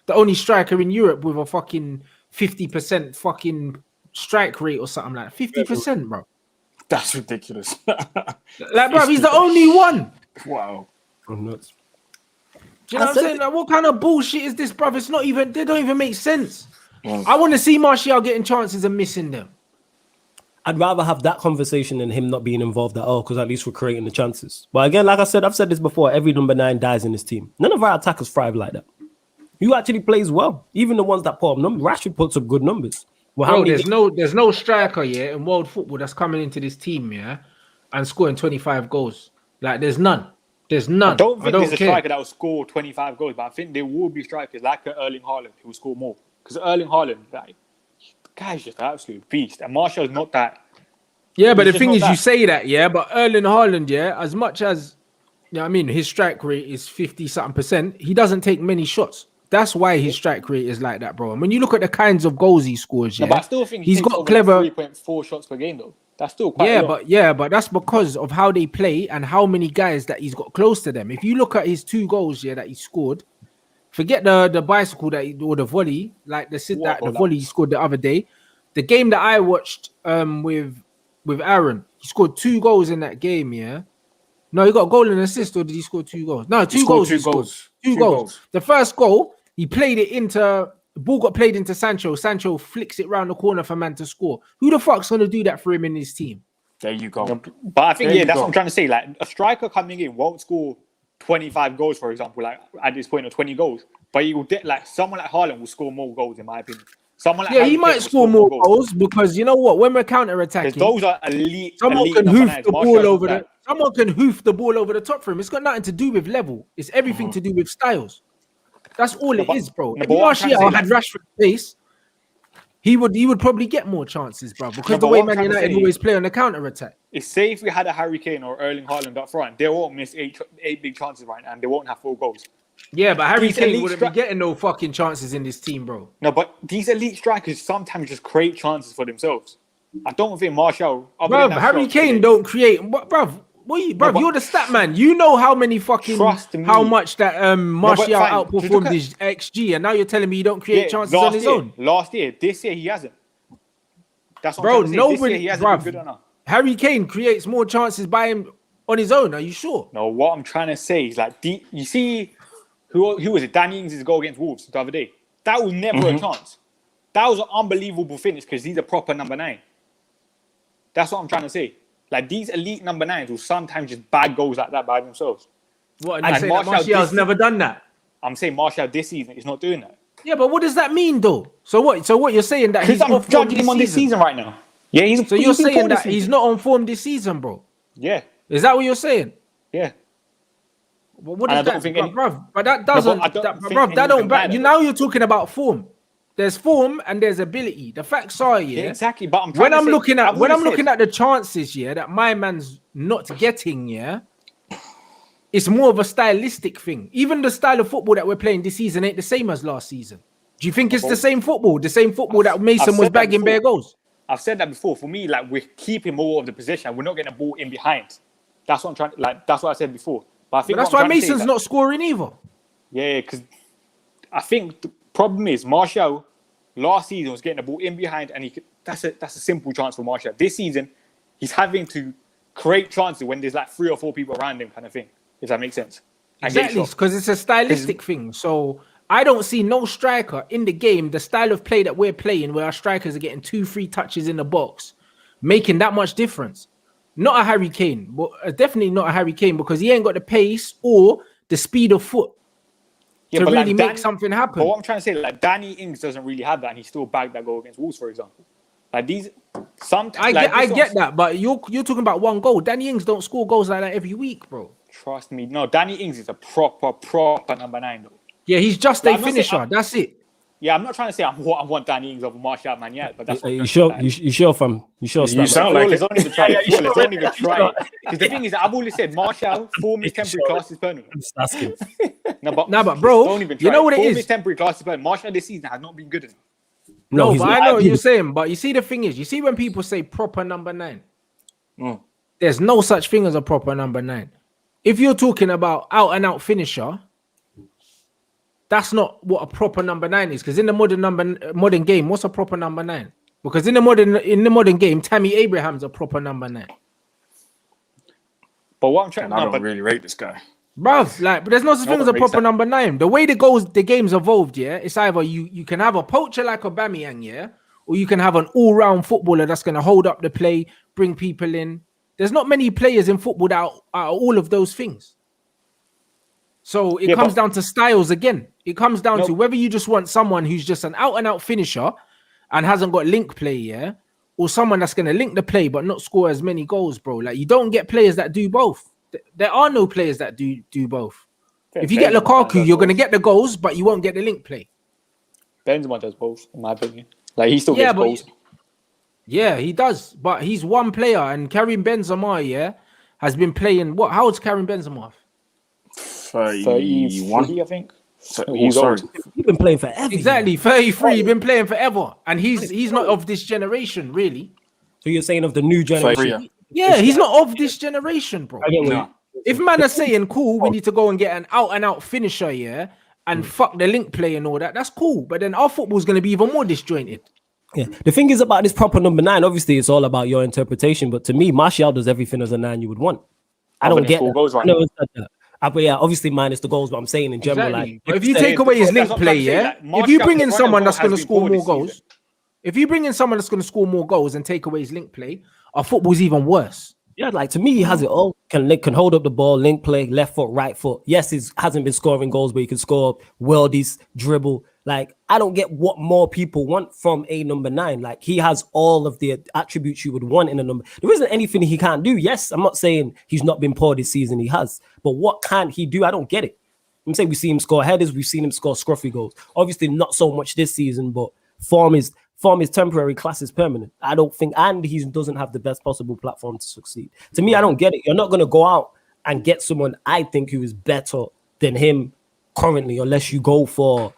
the only striker in Europe with a fucking 50% fucking strike rate or something like 50%, bro. That's ridiculous. Like, bro, he's the only one. Wow. I'm nuts. Do you know what I'm saying? Like, what kind of bullshit is this, bro? It's not even, they don't even make sense. I want to see Martial getting chances and missing them. I'd rather have that conversation than him not being involved at all, because at least we're creating the chances. But again, like I said, I've said this before, every number 9 dies in this team. None of our attackers thrive like that. You actually plays well. Even the ones that put up numbers. Rashford puts up good numbers. Well, there's no striker in world football that's coming into this team and scoring 25 goals. Like, there's none. There's none. I don't think there's a striker that will score 25 goals, but I think there will be strikers like Erling Haaland who will score more. Because Erling Haaland, the guy's just an absolute beast. And Martial's not that. Yeah, but the thing is, you say that, but Erling Haaland, as much as, his strike rate is 50-something%, he doesn't take many shots. That's why his strike rate is like that, bro. And when you look at the kinds of goals he scores, but I still think he's got clever 3.4 shots per game, though. That's still quite a lot. But that's because of how they play and how many guys that he's got close to them. If you look at his 2 goals that he scored, forget the bicycle or the volley, like the volley he scored the other day. The game that I watched with Aaron, he scored 2 goals in that game. No, he got a goal and assist, or did he score 2 goals? No, 2 goals. Two goals. The first goal, he played it into. The ball got played into Sancho. Sancho flicks it round the corner for man to score. Who the fuck's going to do that for him in his team? There you go. But I think, that's what I'm trying to say. Like, a striker coming in won't score 25 goals, for example, like at this point, or 20 goals. But he will someone like Haaland will score more goals, in my opinion. Someone like he might score more goals because you know what? When we're counter-attacking, those are elite. Someone can hoof the ball over the. Someone can hoof the ball over the top for him. It's got nothing to do with level. It's everything to do with styles. That's all it is, bro. If Martial had Rashford's pace, he would probably get more chances, bro. Because the way Man United always play on the counter-attack. It's say if we had a Harry Kane or Erling Haaland up front, they won't miss 8 big chances right now, and they won't have 4 goals. Yeah, but Harry Kane wouldn't be getting no fucking chances in this team, bro. No, but these elite strikers sometimes just create chances for themselves. I don't think Martial... Bro, Harry Kane don't create... Bro, you're the stat man. You know how many fucking... How much that Martial outperformed his XG, and now you're telling me you don't create chances on his own? Last year. This year, he hasn't. That's what I'm saying. Nobody... He hasn't been good enough. Harry Kane creates more chances by him on his own. Are you sure? No, what I'm trying to say is like... You see... Who was it? Danny Ings' goal against Wolves the other day. That was never a chance. That was an unbelievable finish because he's a proper number 9. That's what I'm trying to say. Like, these elite number 9s will sometimes just bag goals like that by themselves. What? And Martial's never done that? I'm saying Martial this season is not doing that. Yeah, but what does that mean, though? So what you're saying that he's I'm judging him on this season right now. Yeah, you're saying that he's not on form this season, bro? Yeah. Is that what you're saying? Yeah. But what is that, bruv? But that doesn't, that don't back. Now you're talking about form. There's form and there's ability. The facts are, exactly. But when I'm looking at the chances, that my man's not getting, it's more of a stylistic thing. Even the style of football that we're playing this season ain't the same as last season. Do you think it's the same football? The same football that Mason was bagging bare goals? I've said that before. For me, like, we're keeping more of the possession. We're not getting a ball in behind. That's what I'm trying. Like, that's what I said before. But I think that's why Mason's not scoring either. Yeah, because I think the problem is Martial last season was getting the ball in behind, and that's a simple chance for Martial. This season, he's having to create chances when there's like 3 or 4 people around him, kind of thing. If that makes sense. Exactly, because it's a stylistic thing. So I don't see no striker in the game, the style of play that we're playing, where our strikers are getting 2-3 touches in the box, making that much difference. Not a Harry Kane, but definitely not a Harry Kane, because he ain't got the pace or the speed of foot to really make something happen. But what I'm trying to say, like, Danny Ings doesn't really have that, and he still bagged that goal against Wolves, for example. Like these, sometimes I get that, but you're talking about one goal. Danny Ings don't score goals like that every week, bro. Trust me, no. Danny Ings is a proper number 9, though. Yeah, he's just a finisher. That's it. Yeah, I'm not trying to say I want Danny Ings over Martial man yet, but that's you sure, fam? You sure? You sound like it. Don't even try. Don't even try. Because the thing is, I've always said Martial, form is temporary, class is permanent. No, but bro, don't even try. You know what it form is? Is temporary, class is permanent. Martial this season has not been good enough. No, but I know what you're saying. But you see, the thing is, you see when people say proper number 9, there's no such thing as a proper number 9. If you're talking about out and out finisher, that's not what a proper number 9 is. Because in the modern game, what's a proper number 9? Because in the modern game, Tammy Abraham's a proper number 9. But what I'm trying, I don't really rate this guy, bruv. Like, but there's no such thing as a proper number 9. The way the game's evolved, it's either you can have a poacher like Aubameyang, or you can have an all-round footballer that's going to hold up the play, bring people in. There's not many players in football that are all of those things. So it comes down to styles again. It comes down to whether you just want someone who's just an out-and-out finisher and hasn't got link play, or someone that's going to link the play but not score as many goals, bro. Like, you don't get players that do both. There are no players that do both. If you get Lukaku, you're going to get the goals, but you won't get the link play. Benzema does both, in my opinion. Like, he still gets goals. Yeah, he does. But he's one player, and Karim Benzema, has been playing. What? How old's Karim Benzema? 31, I think. He's old. He's been playing forever. Exactly, 33. He's been playing forever, and he's not of this generation, really. So you're saying of the new generation? Yeah, he's not of this generation, bro. If man are saying, cool, we need to go and get an out-and-out finisher, and fuck the link play and all that, that's cool. But then our football's going to be even more disjointed. Yeah, the thing is about this proper number 9, obviously it's all about your interpretation, but to me, Martial does everything as a 9 you would want. I don't get that. But yeah, obviously minus the goals, but I'm saying in general, like, if you take away his link play, if you bring in someone that's going to score more goals, and take away his link play, our football's even worse. Yeah, like, to me, he has it all. Can hold up the ball, link play, left foot, right foot. Yes, he hasn't been scoring goals, but he can score worldies, dribble. Like, I don't get what more people want from a number 9. Like, he has all of the attributes you would want in a number. There isn't anything he can't do. Yes, I'm not saying he's not been poor this season. He has. But what can't he do? I don't get it. I'm saying we see him score headers. We've seen him score scruffy goals. Obviously, not so much this season, but form is temporary, class is permanent. I don't think, and he doesn't have the best possible platform to succeed. To me, I don't get it. You're not going to go out and get someone I think who is better than him currently, unless you go for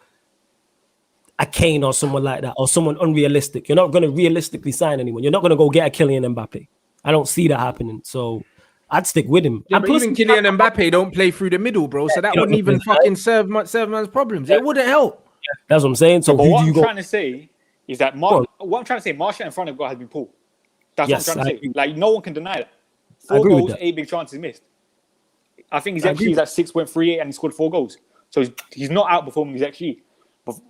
a Kane or someone like that, or someone unrealistic. You're not going to realistically sign anyone. You're not going to go get a Kylian Mbappe. I don't see that happening. So I'd stick with him. Yeah, but even Kylian Mbappe don't play through the middle, bro. So that wouldn't even fucking serve man's problems. It wouldn't help. Yeah, that's what I'm saying. So what I'm trying to say is that what I'm trying to say, Martial in front of God has been poor. That's what I'm trying to say. Like, no one can deny that. 4 goals, 8 big chances missed. I think his XG is at 6.38 and he scored 4 goals. So he's not outperforming his XG.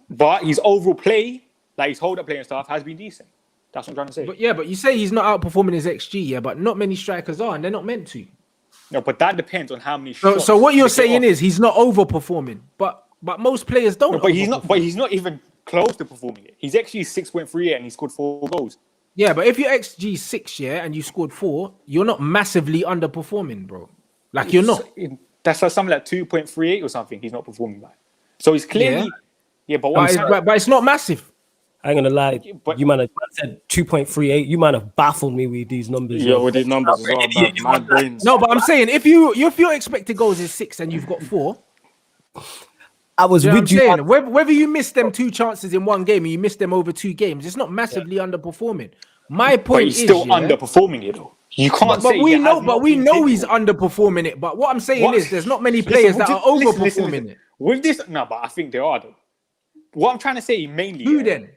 But his overall play, like his hold-up play and stuff, has been decent. That's what I'm trying to say. But you say he's not outperforming his XG, but not many strikers are, and they're not meant to. No, but that depends on how many shots. So what you're saying is he's not overperforming, but most players don't. No, but he's not even close to performing it. His XG is 6.38 and he scored 4 goals. Yeah, but if your XG is 6, and you scored 4, you're not massively underperforming, bro. Like, you're not. That's like something like 2.38 or something. He's not performing by. So he's clearly, but it's not massive. I ain't gonna lie, but you might have said 2.38. You might have baffled me with these numbers. Yeah, with these numbers as well, man. My brains. No, but I'm saying if your expected goals is 6 and you've got 4, I was with you. Saying, whether you miss them 2 chances in one game and you miss them over 2 games, it's not massively underperforming. My point but he's is still underperforming it though. You can't say. But we know he's underperforming it. But what I'm saying is, there's not many players that are overperforming it. With this, no, but I think there are though. What I'm trying to say mainly. Who then?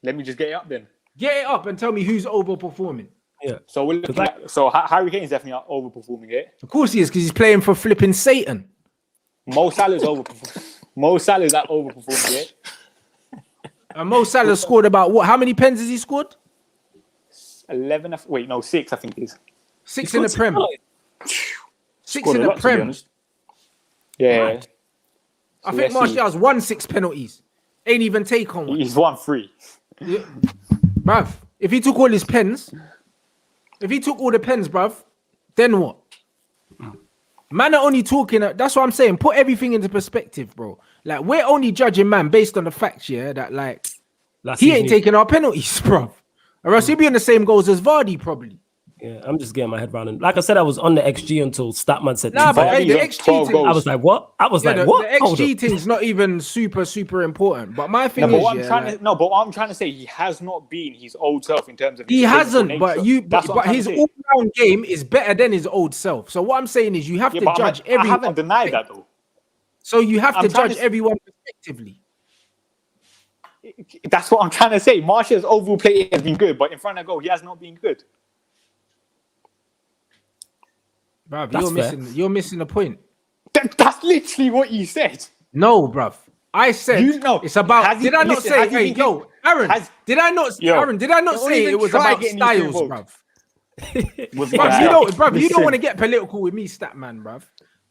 Let me just get it up then. Get it up and tell me who's overperforming. Yeah. So we're looking at, Harry Kane's definitely overperforming it. Of course he is, because he's playing for flipping Satan. Mo Salah's overperforming. Mo Salah's overperforming it. And Mo Salah scored about what? How many pens has he scored? 11. Wait, no, 6. I think it is. 6 in the Prem. 6 in the lot, Prem. Yeah. Right. I think Martial's won 6 penalties. Ain't even take on one. He's won 3. Yeah. Bruv, if he took all his pens, bruv, then what? Man are only talking. That's what I'm saying. Put everything into perspective, bro. Like, we're only judging man based on the facts, that like he ain't taking our penalties, bro. Or else he'll be in the same goals as Vardy, probably. Yeah, I'm just getting my head around it. Like I said, I was on the XG until Statman said. Nah, but hey, the XG thing. I was like, what? What? The XG thing's not even super important. But my thing is, what I'm trying to say, he has not been his old self in terms of. He hasn't, but his all-round game is better than his old self. So what I'm saying is, you have to judge everyone. I haven't denied that though. So you have to judge everyone respectively. That's what I'm trying to say. Martial's overall play has been good, but in front of goal, he has not been good. Bruv, you're missing the point. That's literally what you said. No, bruv. I said it's about. Did I not say? Aaron. Did I not say it was about styles, bruv? Bruv, you don't want to get political with me, Statman, bruv.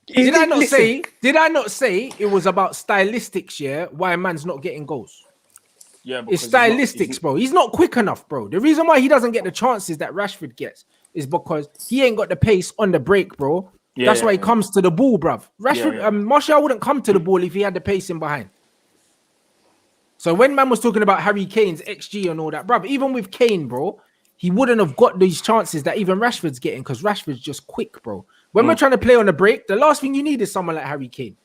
Did I not say it was about stylistics? Yeah, why man's not getting goals? Yeah, it's stylistics, bro. He's not quick enough, bro. The reason why he doesn't get the chances that Rashford gets is because he ain't got the pace on the break, bro. That's why he comes to the ball, bruv. Rashford, Martial wouldn't come to the ball if he had the pace in behind. So when man was talking about Harry Kane's XG and all that, bruv, even with Kane, bro, he wouldn't have got these chances that even Rashford's getting because Rashford's just quick, bro. When we're trying to play on the break, the last thing you need is someone like Harry Kane.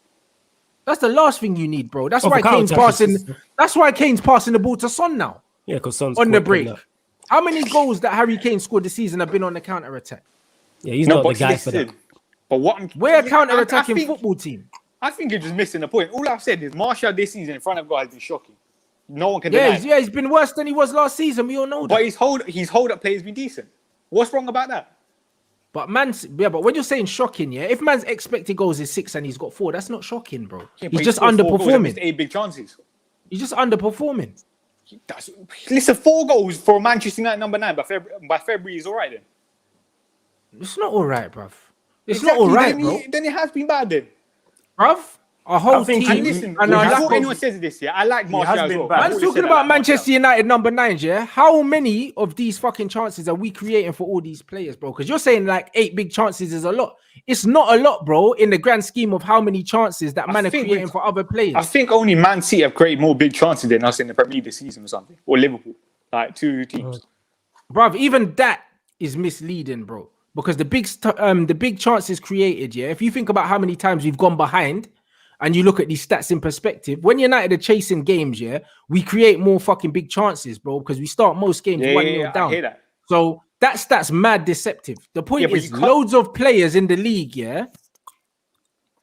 That's the last thing you need, bro. That's why Kane's passing. That's why Kane's passing the ball to Son now. Yeah, because Son's on the break. How many goals that Harry Kane scored this season have been on the counter attack? Yeah, he's not the guy for that. But we're a counter attacking football team. I think you're just missing the point. All I've said is Martial this season in front of goal has been shocking. No one can deny it. He's been worse than he was last season. We all know that. But his hold up play has been decent. What's wrong about that? But but when you're saying shocking, if man's expected goals is 6 and he's got 4, that's not shocking, bro. Yeah, he's just underperforming. 8 big chances. He's just underperforming. Listen, 4 goals for Manchester United number 9 by February is all right then. It's not all right, bruv. It's not all right, bro. Then it has been bad then. Bruv, our whole team. And listen, before anyone says this, I like Martial as well. Man's talking about Manchester United number 9s, yeah? How many of these fucking chances are we creating for all these players, bro? Because you're saying like 8 big chances is a lot. It's not a lot, bro, in the grand scheme of how many chances that man are creating for other players. I think only Man City have created more big chances than us in the Premier League this season or something. Or Liverpool. Like 2 teams. Bruv, even that is misleading, bro. Because the big chances created, if you think about how many times we've gone behind and you look at these stats in perspective, when United are chasing games, we create more fucking big chances, bro, because we start most games 1-0 down. I hear that. So that's mad deceptive. The point is loads of players in the league,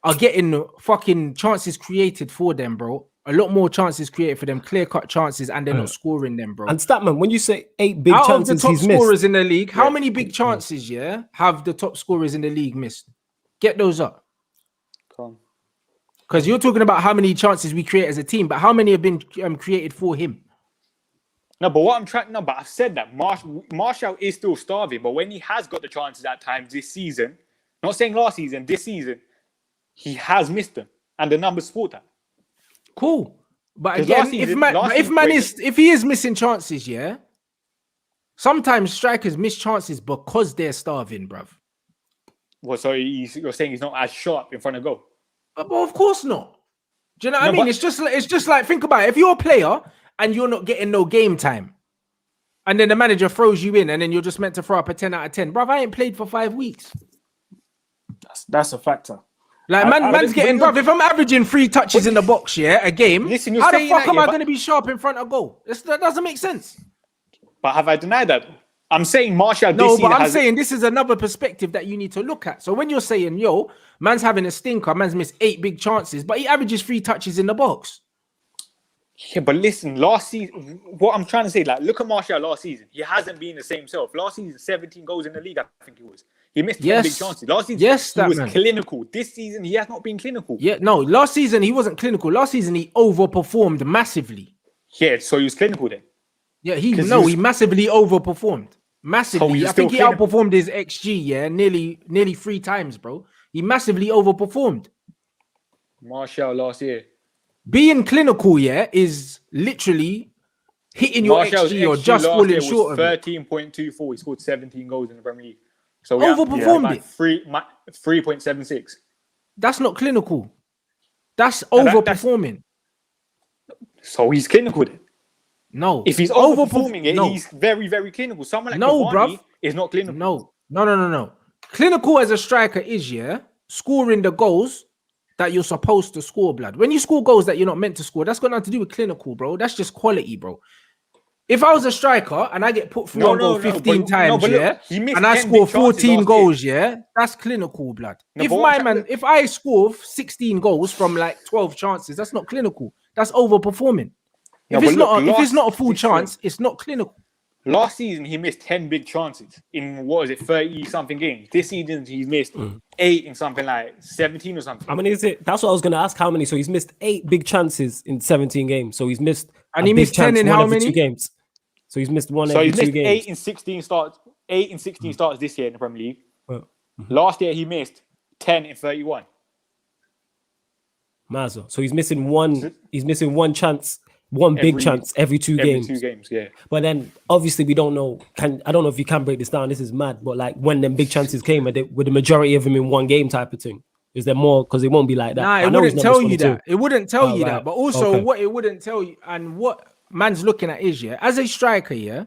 are getting fucking chances created for them, bro. A lot more chances created for them, clear-cut chances, and they're not scoring them, bro. And Statman, when you say 8 big chances, out of the top scorers in the league, how many big chances, have the top scorers in the league missed? Get those up. Because you're talking about how many chances we create as a team, but how many have been created for him? No, but I've said that Martial is still starving, but when he has got the chances at times this season, not saying last season, this season, he has missed them, and the numbers support that. Cool, but again, if he is missing chances, sometimes strikers miss chances because they're starving, bruv. Well, so you're saying he's not as sharp in front of goal? But of course not. Do you know what I mean? It's just like, think about it. If you're a player and you're not getting no game time, and then the manager throws you in, and then you're just meant to throw up a 10 out of 10, bruv, I ain't played for 5 weeks. That's a factor. Like, man's getting, bruv, if I'm averaging 3 touches in the box, a game, listen, how the fuck am I going to be sharp in front of goal? That doesn't make sense. But have I denied that? I'm saying Martial. No, but I'm saying this is another perspective that you need to look at. So when you're saying, yo, man's having a stinker, man's missed 8 big chances, but he averages 3 touches in the box. Yeah, but listen, last season, what I'm trying to say, like, look at Martial last season. He hasn't been the same self. Last season, 17 goals in the league, I think it was. He missed 10 big chances. Last season, he was clinical. This season, he has not been clinical. Yeah, no, last season, he wasn't clinical. Last season, he overperformed massively. Yeah, so he was clinical then. Yeah, he massively overperformed. Massively. So I think he outperformed his XG, nearly 3 times, bro. He massively overperformed. Martial last year. Being clinical, is literally hitting your XG or just falling short of it. 13.24. He scored 17 goals in the Premier League. So overperformed it. 3.76. That's not clinical. That's overperforming. So he's clinical then. No. If he's overperforming he's very, very clinical. Someone like Cavani is not clinical. No. Clinical as a striker is, scoring the goals that you're supposed to score, blood. When you score goals that you're not meant to score, that's got nothing to do with clinical, bro. That's just quality, bro. If I was a striker and I get put through on goal 15 times, and I score 14 goals, that's clinical, blood. If I score 16 goals from like 12 chances, that's not clinical. That's overperforming. If it's not a full chance, it's not clinical. Last season, he missed 10 big chances in, 30-something games. This season, he's missed 8 in something like 17 or something. How many is it? That's what I was going to ask. How many? So he's missed 8 big chances in 17 games. So he's missed and he missed 10 in how many? 2 games. So he's missed 1 so every he's 2 missed games. 8 in 16 starts. 8 in 16 starts this year in the Premier League. Last year, he missed 10 in 31. Mazza. So he's missing one. He's missing 1 chance. One big chance every 2 games. 2 games, yeah. But then obviously we don't know. I don't know if you can break this down. This is mad. But like when them big chances came, with the majority of them in 1 game type of thing. Is there more? Because it won't be like that. Nah, it wouldn't tell you that. It wouldn't tell you that. But also what it wouldn't tell you and what man's looking at is as a striker,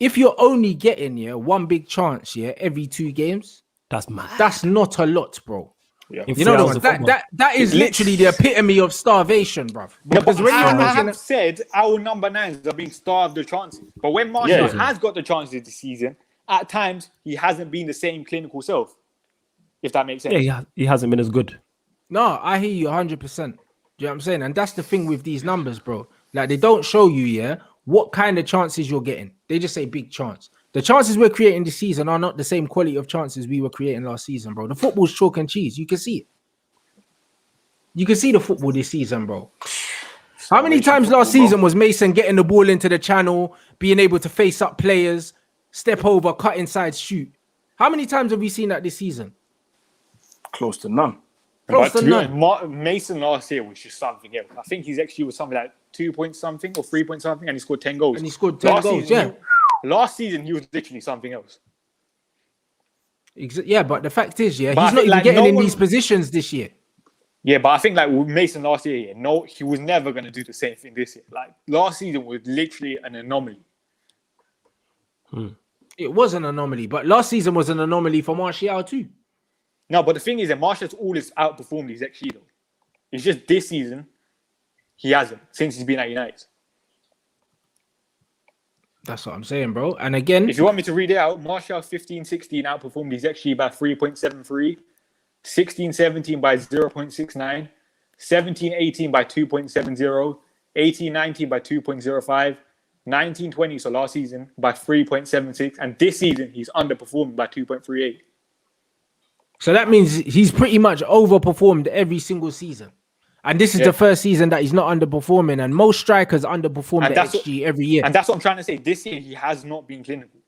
if you're only getting 1 big chance every 2 games, that's mad. That's not a lot, bro. Yeah. You know that is literally the epitome of starvation, bruv. Because when I have said our number 9s are being starved of chances, but when Martial has got the chances this season, at times he hasn't been the same clinical self. If that makes sense. Yeah, he hasn't been as good. No, I hear you 100%. Do you know what I'm saying? And that's the thing with these numbers, bro. Like they don't show you, what kind of chances you're getting. They just say big chance. The chances we're creating this season are not the same quality of chances we were creating last season, bro. The football's chalk and cheese. You can see it. You can see the football this season, bro. How many times last season was Mason getting the ball into the channel, being able to face up players, step over, cut inside, shoot? How many times have we seen that this season? Close to none. Close to none. Mason last year was just something else. I think his XG was something like 2 point something or 3 point something, and he scored 10 goals. And he scored 10 goals, Last season, he was literally something else. Yeah, but the fact is, he's not even getting in these positions this year. Yeah, but I think like with Mason last year, he was never going to do the same thing this year. Like last season was literally an anomaly. It was an anomaly, but last season was an anomaly for Martial too. No, but the thing is that Martial's always outperformed his XG though. It's just this season, he hasn't since he's been at United. That's what I'm saying, bro. And again, if you want me to read it out, Martial 15-16 outperformed his XG by 3.73, 16-17 by 0.69, 17-18 by 2.70, 18-19 by 2.05, 19-20, so last season, by 3.76, and this season he's underperformed by 2.38. So that means he's pretty much overperformed every single season. And this is the first season that he's not underperforming. And most strikers underperform the XG every year. And that's what I'm trying to say. This year, he has not been clinical.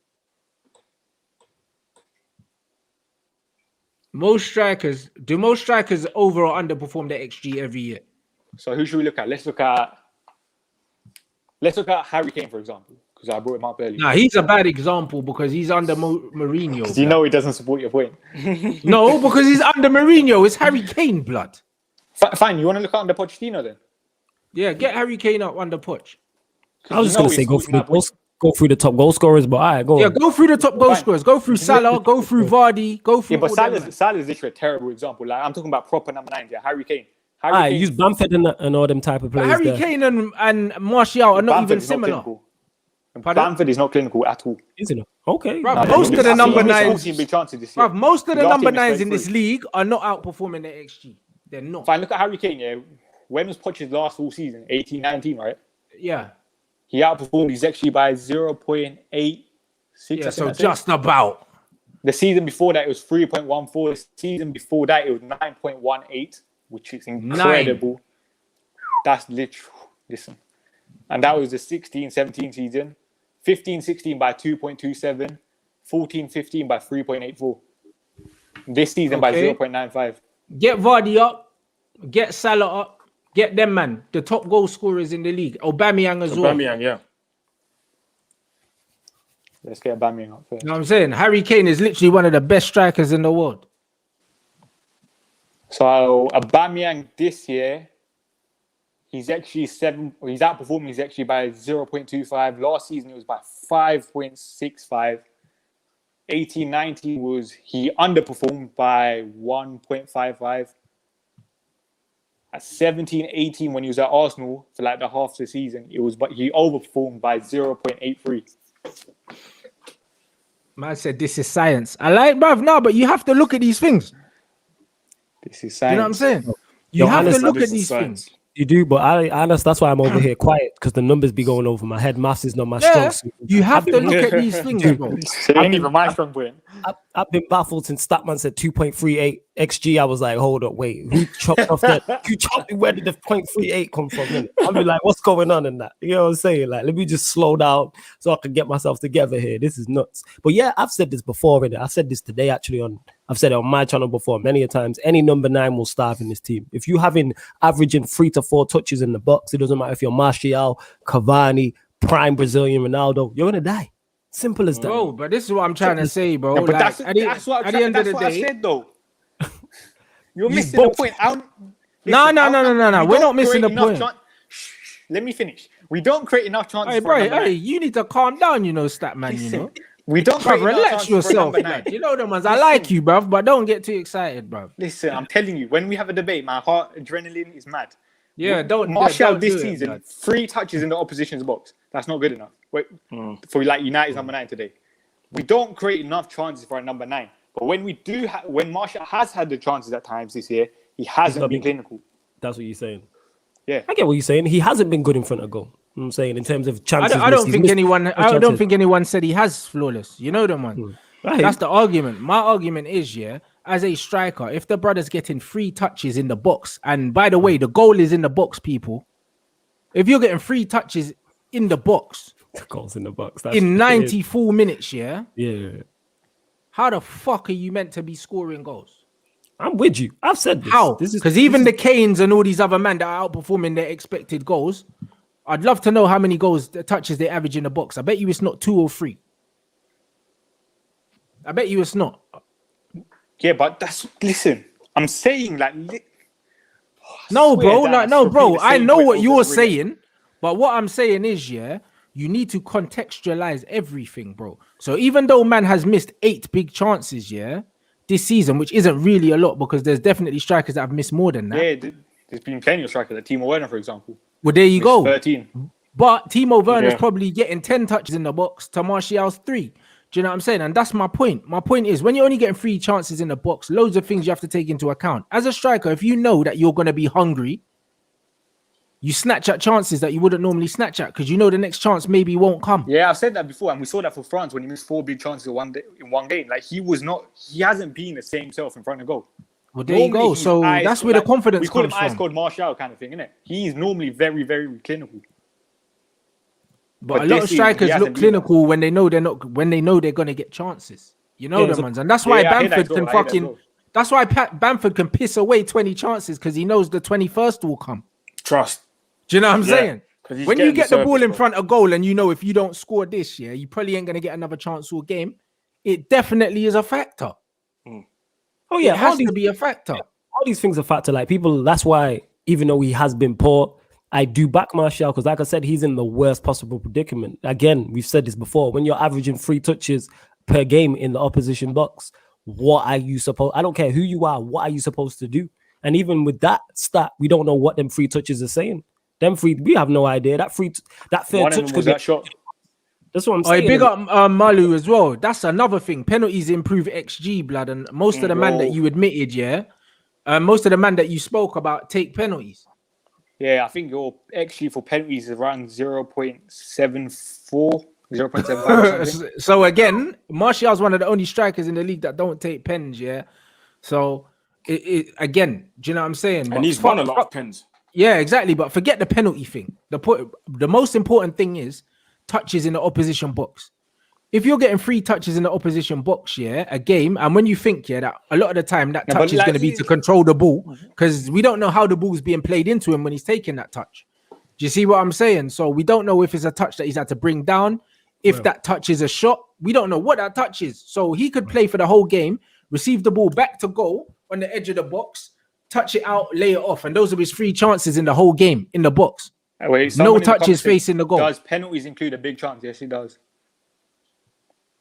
Most strikers over or underperform the XG every year? So who should we look at? Let's look at Harry Kane, for example. because I brought him up earlier. Nah, he's a bad example because he's under Mourinho. Because you know he doesn't support your point. No, because he's under Mourinho. It's Harry Kane, blood. Fine, you want to look under Pochettino then? Yeah, get Harry Kane up under Poch. I was just going to say go through the top goal scorers, but all right, go on. Yeah, go through the top goal scorers. Go through Salah, go through Vardy, go through... Yeah, but Salah's literally a terrible example. Like, I'm talking about proper number 9, yeah, Harry Kane. Use Bamford and all them type of players. Harry Kane and Martial are not even similar. Bamford is not clinical at all. Isn't it? Okay. Bruv, most of the number 9s... Bruv, most of the number 9s in this league are not outperforming their XG. They're not. Fine, look at Harry Kane, yeah. When was Poch's last full season? 18-19, right? Yeah. He outperformed his XG by 0.86. Yeah, so just about. The season before that, it was 3.14. The season before that, it was 9.18, which is incredible. 9. That's literal. Listen. And that was the 16-17 season. 15-16 by 2.27. 14-15 by 3.84. This season by 0.95. Get Vardy up. Get Salah up. Get them, man. The top goal scorers in the league. Aubameyang as well. Aubameyang, yeah. Let's get Aubameyang up first. You know what I'm saying? Harry Kane is literally one of the best strikers in the world. So Aubameyang this year, he's outperforming his XG by 0.25. Last season, it was by 5.65. 18-19 he underperformed by 1.55. At 17-18, when he was at Arsenal for like the half of the season, he overperformed by 0.83. Man said this is science. I like, bruv, no, but you have to look at these things. This is science. You know what I'm saying? You have to look at these things. You do, but that's why I'm over here quiet, because the numbers be going over my head. Maths is not my strong suit. You have to look at these things, bro. It ain't even my strong point. I've been baffled since Statman said 2.38 XG. I was like, hold up, wait, who chopped off that? You chopped me, where did the 0.38 come from? I'll be like, what's going on in that? You know what I'm saying? Like, let me just slow down so I can get myself together here. This is nuts. But yeah, I've said this before, and I said this today actually I've said it on my channel before many a times. Any number 9 will starve in this team. If you having averaging 3 to 4 touches in the box, it doesn't matter if you're Martial, Cavani, prime Brazilian Ronaldo, you're gonna die. Simple as that. Bro, but this is what I'm trying to say, bro. Yeah, but like, that's what I said, though. You're missing the point. No. We're not missing the point. Let me finish. We don't create enough chances. Hey, bro, you need to calm down, you know, Statman, you know. We don't create enough relax chances yourself. For number 9. You know them ones. I like you, bruv, but don't get too excited, bruv. Listen, I'm telling you, when we have a debate, my heart adrenaline is mad. Yeah, Martial this season, 3 touches in the opposition's box. That's not good enough. Wait, for like United's number 9 today. We don't create enough chances for a number 9. But when we do, when Martial has had the chances at times this year, he hasn't been clinical. That's what you're saying. Yeah, I get what you're saying. He hasn't been good in front of goal. You know what I'm saying, in terms of chances. I don't think anyone said he has flawless. You know them one. Right. That's the argument. My argument is, as a striker, if the brother's getting 3 touches in the box, and by the way, the goal is in the box, people. If you're getting 3 touches in the box, goals in the box in 94 minutes, yeah. How the fuck are you meant to be scoring goals? I'm with you. I've said this. How? Because even the Canes and all these other men that are outperforming their expected goals, I'd love to know how many touches they average in the box. I bet you it's not 2 or 3. I bet you it's not. Yeah, but listen, I'm saying like... No, bro. I know what you're saying, but what I'm saying is, you need to contextualize everything, bro. So even though man has missed 8 big chances, this season, which isn't really a lot because there's definitely strikers that have missed more than that. Yeah, there's been plenty of strikers, like Timo Werner, for example. Well, there you go. 13. But Timo Werner's probably getting 10 touches in the box to Martial's 3. Do you know what I'm saying? And that's my point. My point is, when you're only getting 3 chances in the box, loads of things you have to take into account. As a striker, if you know that you're going to be hungry, you snatch at chances that you wouldn't normally snatch at because you know the next chance maybe won't come. Yeah, I've said that before, and we saw that for France when he missed 4 big chances in one game. Like he hasn't been the same self in front of goal. Well, there you go. So that's where the confidence comes from. We call him ice-cold Martial kind of thing, innit? He's normally very, very clinical. But a lot of strikers look clinical when they know they're going to get chances. You know them ones, and that's why Bamford can fucking. That's why Bamford can piss away 20 chances because he knows the 21st will come. Trust. Do you know what I'm saying? When you get the ball in front of goal and you know if you don't score this, yeah, you probably ain't going to get another chance all game. It definitely is a factor. Oh yeah, it has to be a factor. All these things are factor. Like people, that's why even though he has been poor, I do back Martial because, like I said, he's in the worst possible predicament. Again, we've said this before. When you're averaging 3 touches per game in the opposition box, what are you supposed? I don't care who you are. What are you supposed to do? And even with that stat, we don't know what them 3 touches are saying. Them 3, we have no idea. That third touch could be that shot. That's what I'm saying. Big up Malu as well. That's another thing. Penalties improve XG, blood, and most of the man that you admitted, most of the man that you spoke about take penalties. Yeah, I think your XG for penalties is around 0.74, 0.75. So again, Martial's one of the only strikers in the league that don't take pens. Yeah, so it again, do you know what I'm saying? And he's won a lot of pens. Yeah, exactly. But forget the penalty thing. The most important thing is touches in the opposition box. If you're getting 3 touches in the opposition box, a game, and when you think, that a lot of the time that touch is going to be to control the ball, because we don't know how the ball's being played into him when he's taking that touch. Do you see what I'm saying? So we don't know if it's a touch that he's had to bring down, if that touch is a shot. We don't know what that touch is. So he could play for the whole game, receive the ball back to goal on the edge of the box, touch it out, lay it off, and those are his 3 chances in the whole game in the box. No touches facing the goal. Does penalties include a big chance? Yes, it does.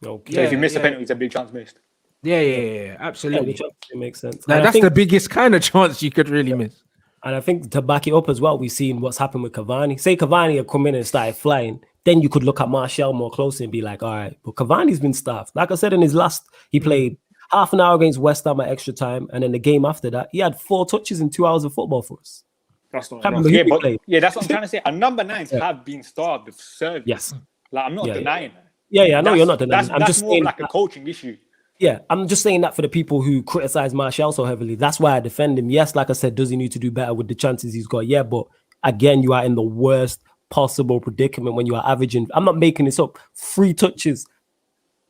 Okay. So if you miss a penalty, it's a big chance missed. Yeah, absolutely. It makes sense. Now, that's the biggest kind of chance you could really miss. And I think to back it up as well, we've seen what's happened with Cavani. Say Cavani had come in and started flying, then you could look at Martial more closely and be like, all right, but Cavani's been staffed. Like I said, in his last, he played half an hour against West Ham at extra time, and then the game after that, he had 4 touches in 2 hours of football for us. That's not enough. That's what I'm trying to say. And number 9s have been starved with service. Yes. Like, I'm not denying that. Yeah, I know you're not denying. I'm just more like a coaching issue. Yeah, I'm just saying that for the people who criticize Martial so heavily. That's why I defend him. Yes, like I said, does he need to do better with the chances he's got? Yeah, but again, you are in the worst possible predicament when you are averaging, I'm not making this up, 3 touches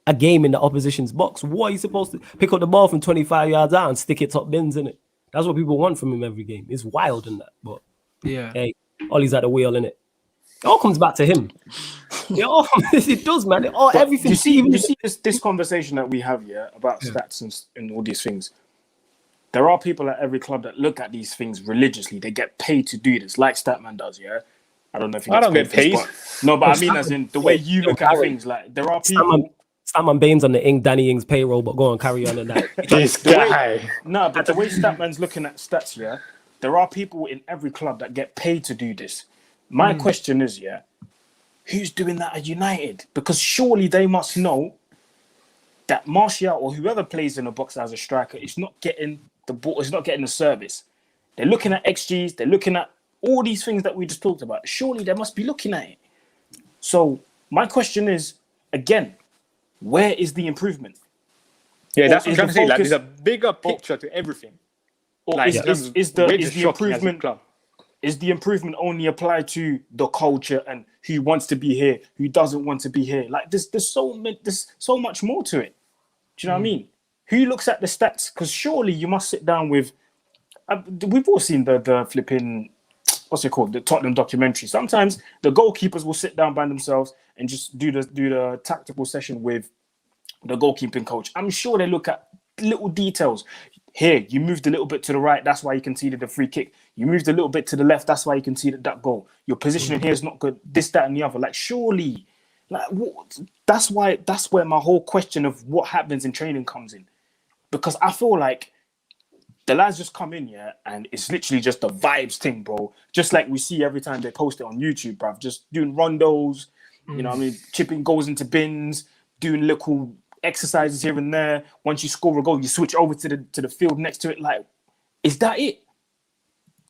a game in the opposition's box. What are you supposed to pick up the ball from 25 yards out and stick it top bins in it? That's what people want from him every game. It's wild in that, but hey, Ollie's at the wheel, innit? It all comes back to him. It does, man. Everything. You see this conversation that we have about stats and all these things. There are people at every club that look at these things religiously. They get paid to do this, like Statman does. I don't know if he gets paid. But I mean, as in the way you look at things. Like there are people. Statman Baines on the Danny Ings payroll, but go on, carry on in that. This guy. But the way Statman's looking at stats, there are people in every club that get paid to do this. My question is, who's doing that at United? Because surely they must know that Martial or whoever plays in the box as a striker is not getting the ball, is not getting the service. They're looking at XGs, they're looking at all these things that we just talked about. Surely they must be looking at it. So my question is, again, where is the improvement? Yeah, that's what I'm trying to say. Like, there's a bigger picture to everything. Or like, is the improvement only applied to the culture and who wants to be here, who doesn't want to be here? Like there's so much more to it. Do you know what I mean? Who looks at the stats? Because surely you must sit down with. We've all seen the flipping, what's it called, the Tottenham documentary. Sometimes the goalkeepers will sit down by themselves and just do the tactical session with the goalkeeping coach. I'm sure they look at little details. Here, you moved a little bit to the right, that's why you conceded the free kick. You moved a little bit to the left, that's why you conceded that goal. Your positioning here is not good, this, that, and the other. Like, surely, that's where my whole question of what happens in training comes in. Because I feel like the lads just come in, and it's literally just a vibes thing, bro. Just like we see every time they post it on YouTube, bruv. Just doing rondos, you know what I mean? Chipping goals into bins, doing little exercises here and there. Once you score a goal, you switch over to the field next to it. Like, is that it?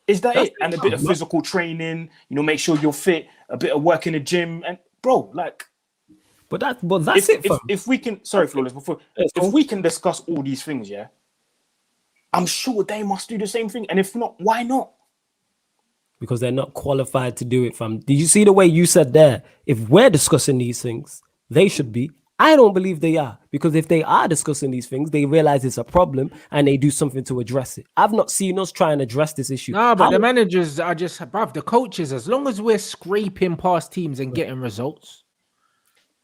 And a bit of physical training, make sure you're fit, a bit of work in the gym, and bro, like. But that's it. If we can, sorry, Flawless, if we can discuss all these things, I'm sure they must do the same thing. And if not, why not? Because they're not qualified to do it, fam. Did you see the way you said there? If we're discussing these things, they should be. I don't believe they are, because if they are discussing these things, they realize it's a problem and they do something to address it. I've not seen us try and address this issue. No, but the managers are just, bruv, the coaches, as long as we're scraping past teams and getting results,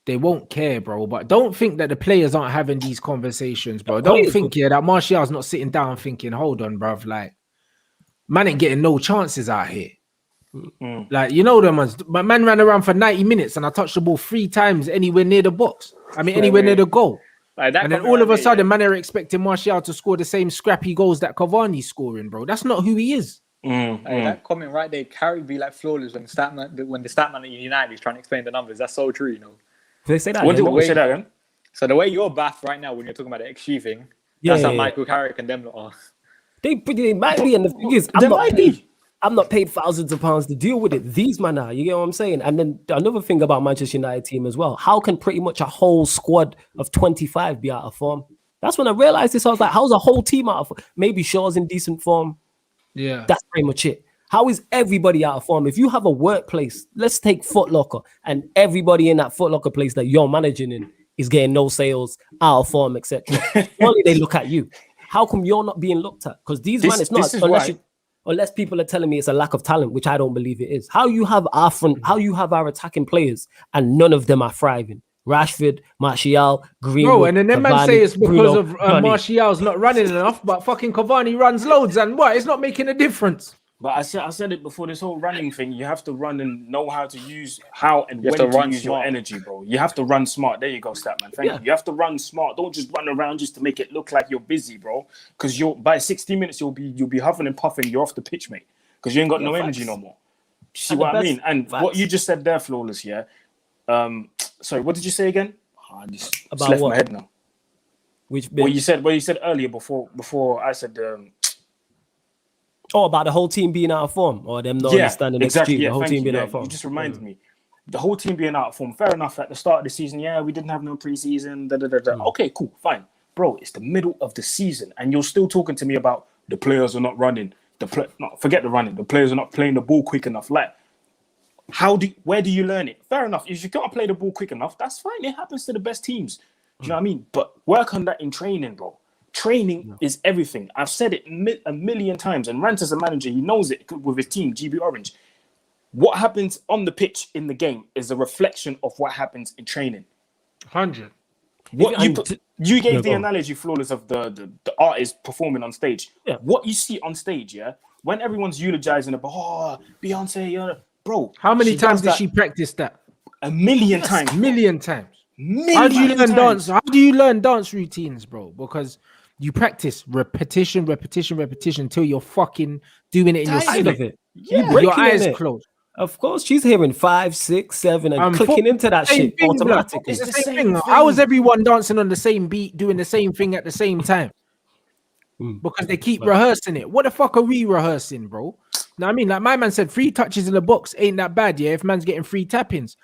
they won't care, bro. But don't think that the players aren't having these conversations, bro. Don't think that Martial's not sitting down thinking, hold on, bruv, like, man ain't getting no chances out here. Like, you know them ones. My man ran around for 90 minutes and I touched the ball 3 times anywhere near the box. I mean, anywhere near the goal. Like and then all of a sudden, man are expecting Martial to score the same scrappy goals that Cavani's scoring, bro. That's not who he is. That comment right there, Carrie be like flawless when the Statman at United is trying to explain the numbers. That's so true, you know. They say that. What do we say that again? So the way you're baff right now when you're talking about the XG thing, that's how Michael Carrick and them are. They might be, and the thing is, I'm not paid thousands of pounds to deal with it. These man are, you get what I'm saying? And then another thing about Manchester United team as well, how can pretty much a whole squad of 25 be out of form? That's when I realized this. I was like, how's a whole team out of form? Maybe Shaw's in decent form. Yeah. That's pretty much it. How is everybody out of form? If you have a workplace, let's take Foot Locker, and everybody in that Foot Locker place that you're managing in is getting no sales, out of form, etc. Only they look at you. How come you're not being looked at? Because these men, it's not unless people are telling me it's a lack of talent, which I don't believe it is. How you have our attacking players and none of them are thriving. Rashford, Martial, Greenwood. Bro, and then them man say it's because Bruno, of Martial's not running enough, but fucking Cavani runs loads, and what? It's not making a difference. But I said it before, this whole running thing, you have to run and know how to use when to use your energy, bro. You have to run smart. There you go, Statman. Thank you. You have to run smart. Don't just run around just to make it look like you're busy, bro. Because by 60 minutes you'll be huffing and puffing. You're off the pitch, mate. Because you ain't got no energy no more. See what I mean? And what you just said there, Flawless, yeah. Sorry, what did you say again? I just left my head now. Which bit? What you said earlier before I said. About the whole team being out of form, or them not understanding exactly. The whole team being out of form. You just reminded me. The whole team being out of form. Fair enough. At the start of the season, we didn't have no preseason. Okay, cool, fine, bro. It's the middle of the season, and you're still talking to me about the players are not running. Forget the running. The players are not playing the ball quick enough. Like, where do you learn it? Fair enough. If you can't play the ball quick enough, that's fine. It happens to the best teams. Do you know what I mean? But work on that in training, bro. Training is everything. I've said it a million times, and Rants as a manager, he knows it with his team, GB Orange. What happens on the pitch in the game is a reflection of what happens in training. 100. You gave the analogy, Flawless, of the artist performing on stage. Yeah. What you see on stage, when everyone's eulogizing about, Beyonce, bro. How many times did she practice that? A million times. A million times. How do you learn dance? How do you learn dance routines, bro? Because you practice repetition until you're fucking doing it in your sleep. With your eyes closed. Of course, she's hearing 5, 6, 7 and clicking into that shit automatically. It's the same thing. How is everyone dancing on the same beat, doing the same thing at the same time? Because they keep rehearsing it. What the fuck are we rehearsing, bro? Now, I mean, like my man said, 3 touches in the box ain't that bad, if man's getting 3 tap-ins.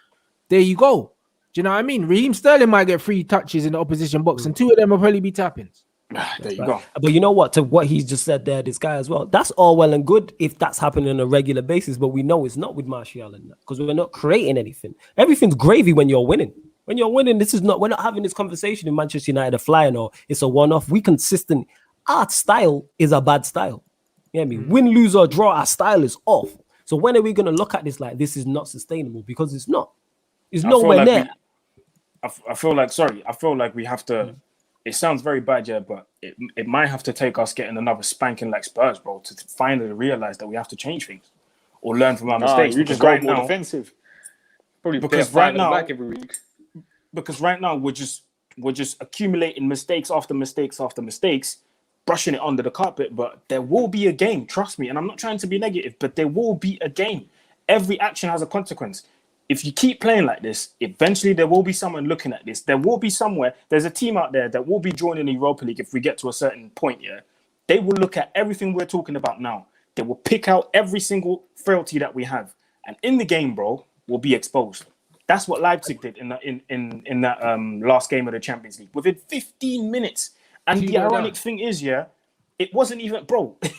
There you go. Do you know what I mean? Raheem Sterling might get 3 touches in the opposition box, and 2 of them will probably be tap-ins. There you go. But you know what? To what he's just said there, this guy as well. That's all well and good if that's happening on a regular basis, but we know it's not with Martial and that, because we're not creating anything. Everything's gravy when you're winning. When you're winning, we're not having this conversation in Manchester United of flying or it's a one-off. We consistent. Our style is a bad style. You know what I mean? Win, lose, or draw, our style is off. So when are we going to look at this like this is not sustainable? Because it's not. It's nowhere near. I feel like we have to. It sounds very bad, but it might have to take us getting another spanking like Spurs, bro, to finally realize that we have to change things or learn from our mistakes. You just go more defensive. Probably because right now, back every week. Because right now we're just accumulating mistakes after mistakes after mistakes, brushing it under the carpet. But there will be a game, trust me. And I'm not trying to be negative, but there will be a game. Every action has a consequence. If you keep playing like this, eventually there will be someone looking at this. There will be somewhere. There's a team out there that will be joining the Europa League if we get to a certain point. They will look at everything we're talking about now. They will pick out every single frailty that we have, and in the game, bro, will be exposed. That's what Leipzig did in that last game of the Champions League within 15 minutes. And the ironic thing is, it wasn't even,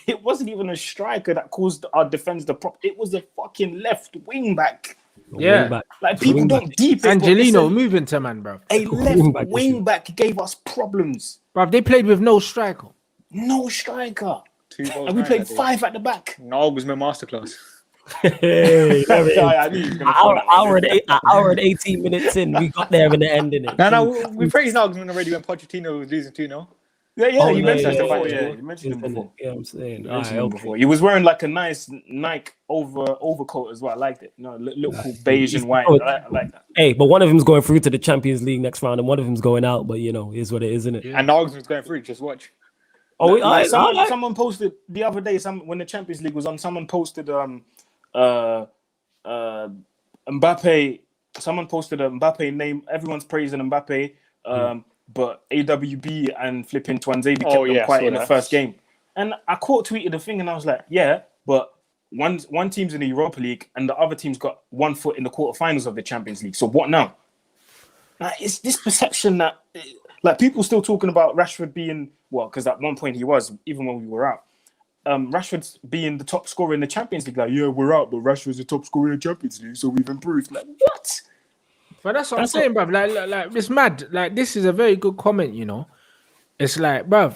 it wasn't even a striker that caused our defense the problem. It was a fucking left wing back. Yeah. Wing back. Like people Wing don't back. deep it. but Angelino listen, moving to man, bro. a Wing left back wing back gave us problems. Bruv, they played with no striker. No striker. 2 goals. And we 9 played that day. 5 at the back. No, was my masterclass. Hey, there it is. I knew he was gonna throw that one in. An hour and 18 minutes in, we got there in the end, innit? No, we praised Nagelsmann already when Pochettino was losing 2-0. Yeah, Oh, you no, mentioned yeah, him before. yeah. Yeah, you mentioned him before. Yeah, I'm saying. You All mentioned right, him okay. before. He was wearing like a nice Nike overcoat as well. I liked it. No, little cool beige and white. I like that. Hey, but one of them's going through to the Champions League next round, and one of them's going out. But you know, is what it is, isn't it? Yeah. And Nagelsmann's going through. Just watch. Oh, Like, all right. someone posted the other day. When the Champions League was on, someone posted Mbappe. Someone posted a Mbappe name. Everyone's praising Mbappe. But AWB and flipping Twanzebe kept them quiet in the first game. And I tweeted the thing, and I was like, yeah, but one team's in the Europa League, and the other team's got 1 foot in the quarterfinals of the Champions League. So what now? Like, it's this perception that, like, people still talking about Rashford being, well, because at one point he was, even when we were out. Rashford's being the top scorer in the Champions League. Like, yeah, we're out, but Rashford's the top scorer in the Champions League, so we've improved. Like, what? But that's what I'm saying, bruv. Like, it's mad. Like, this is a very good comment, you know. It's like, bruv,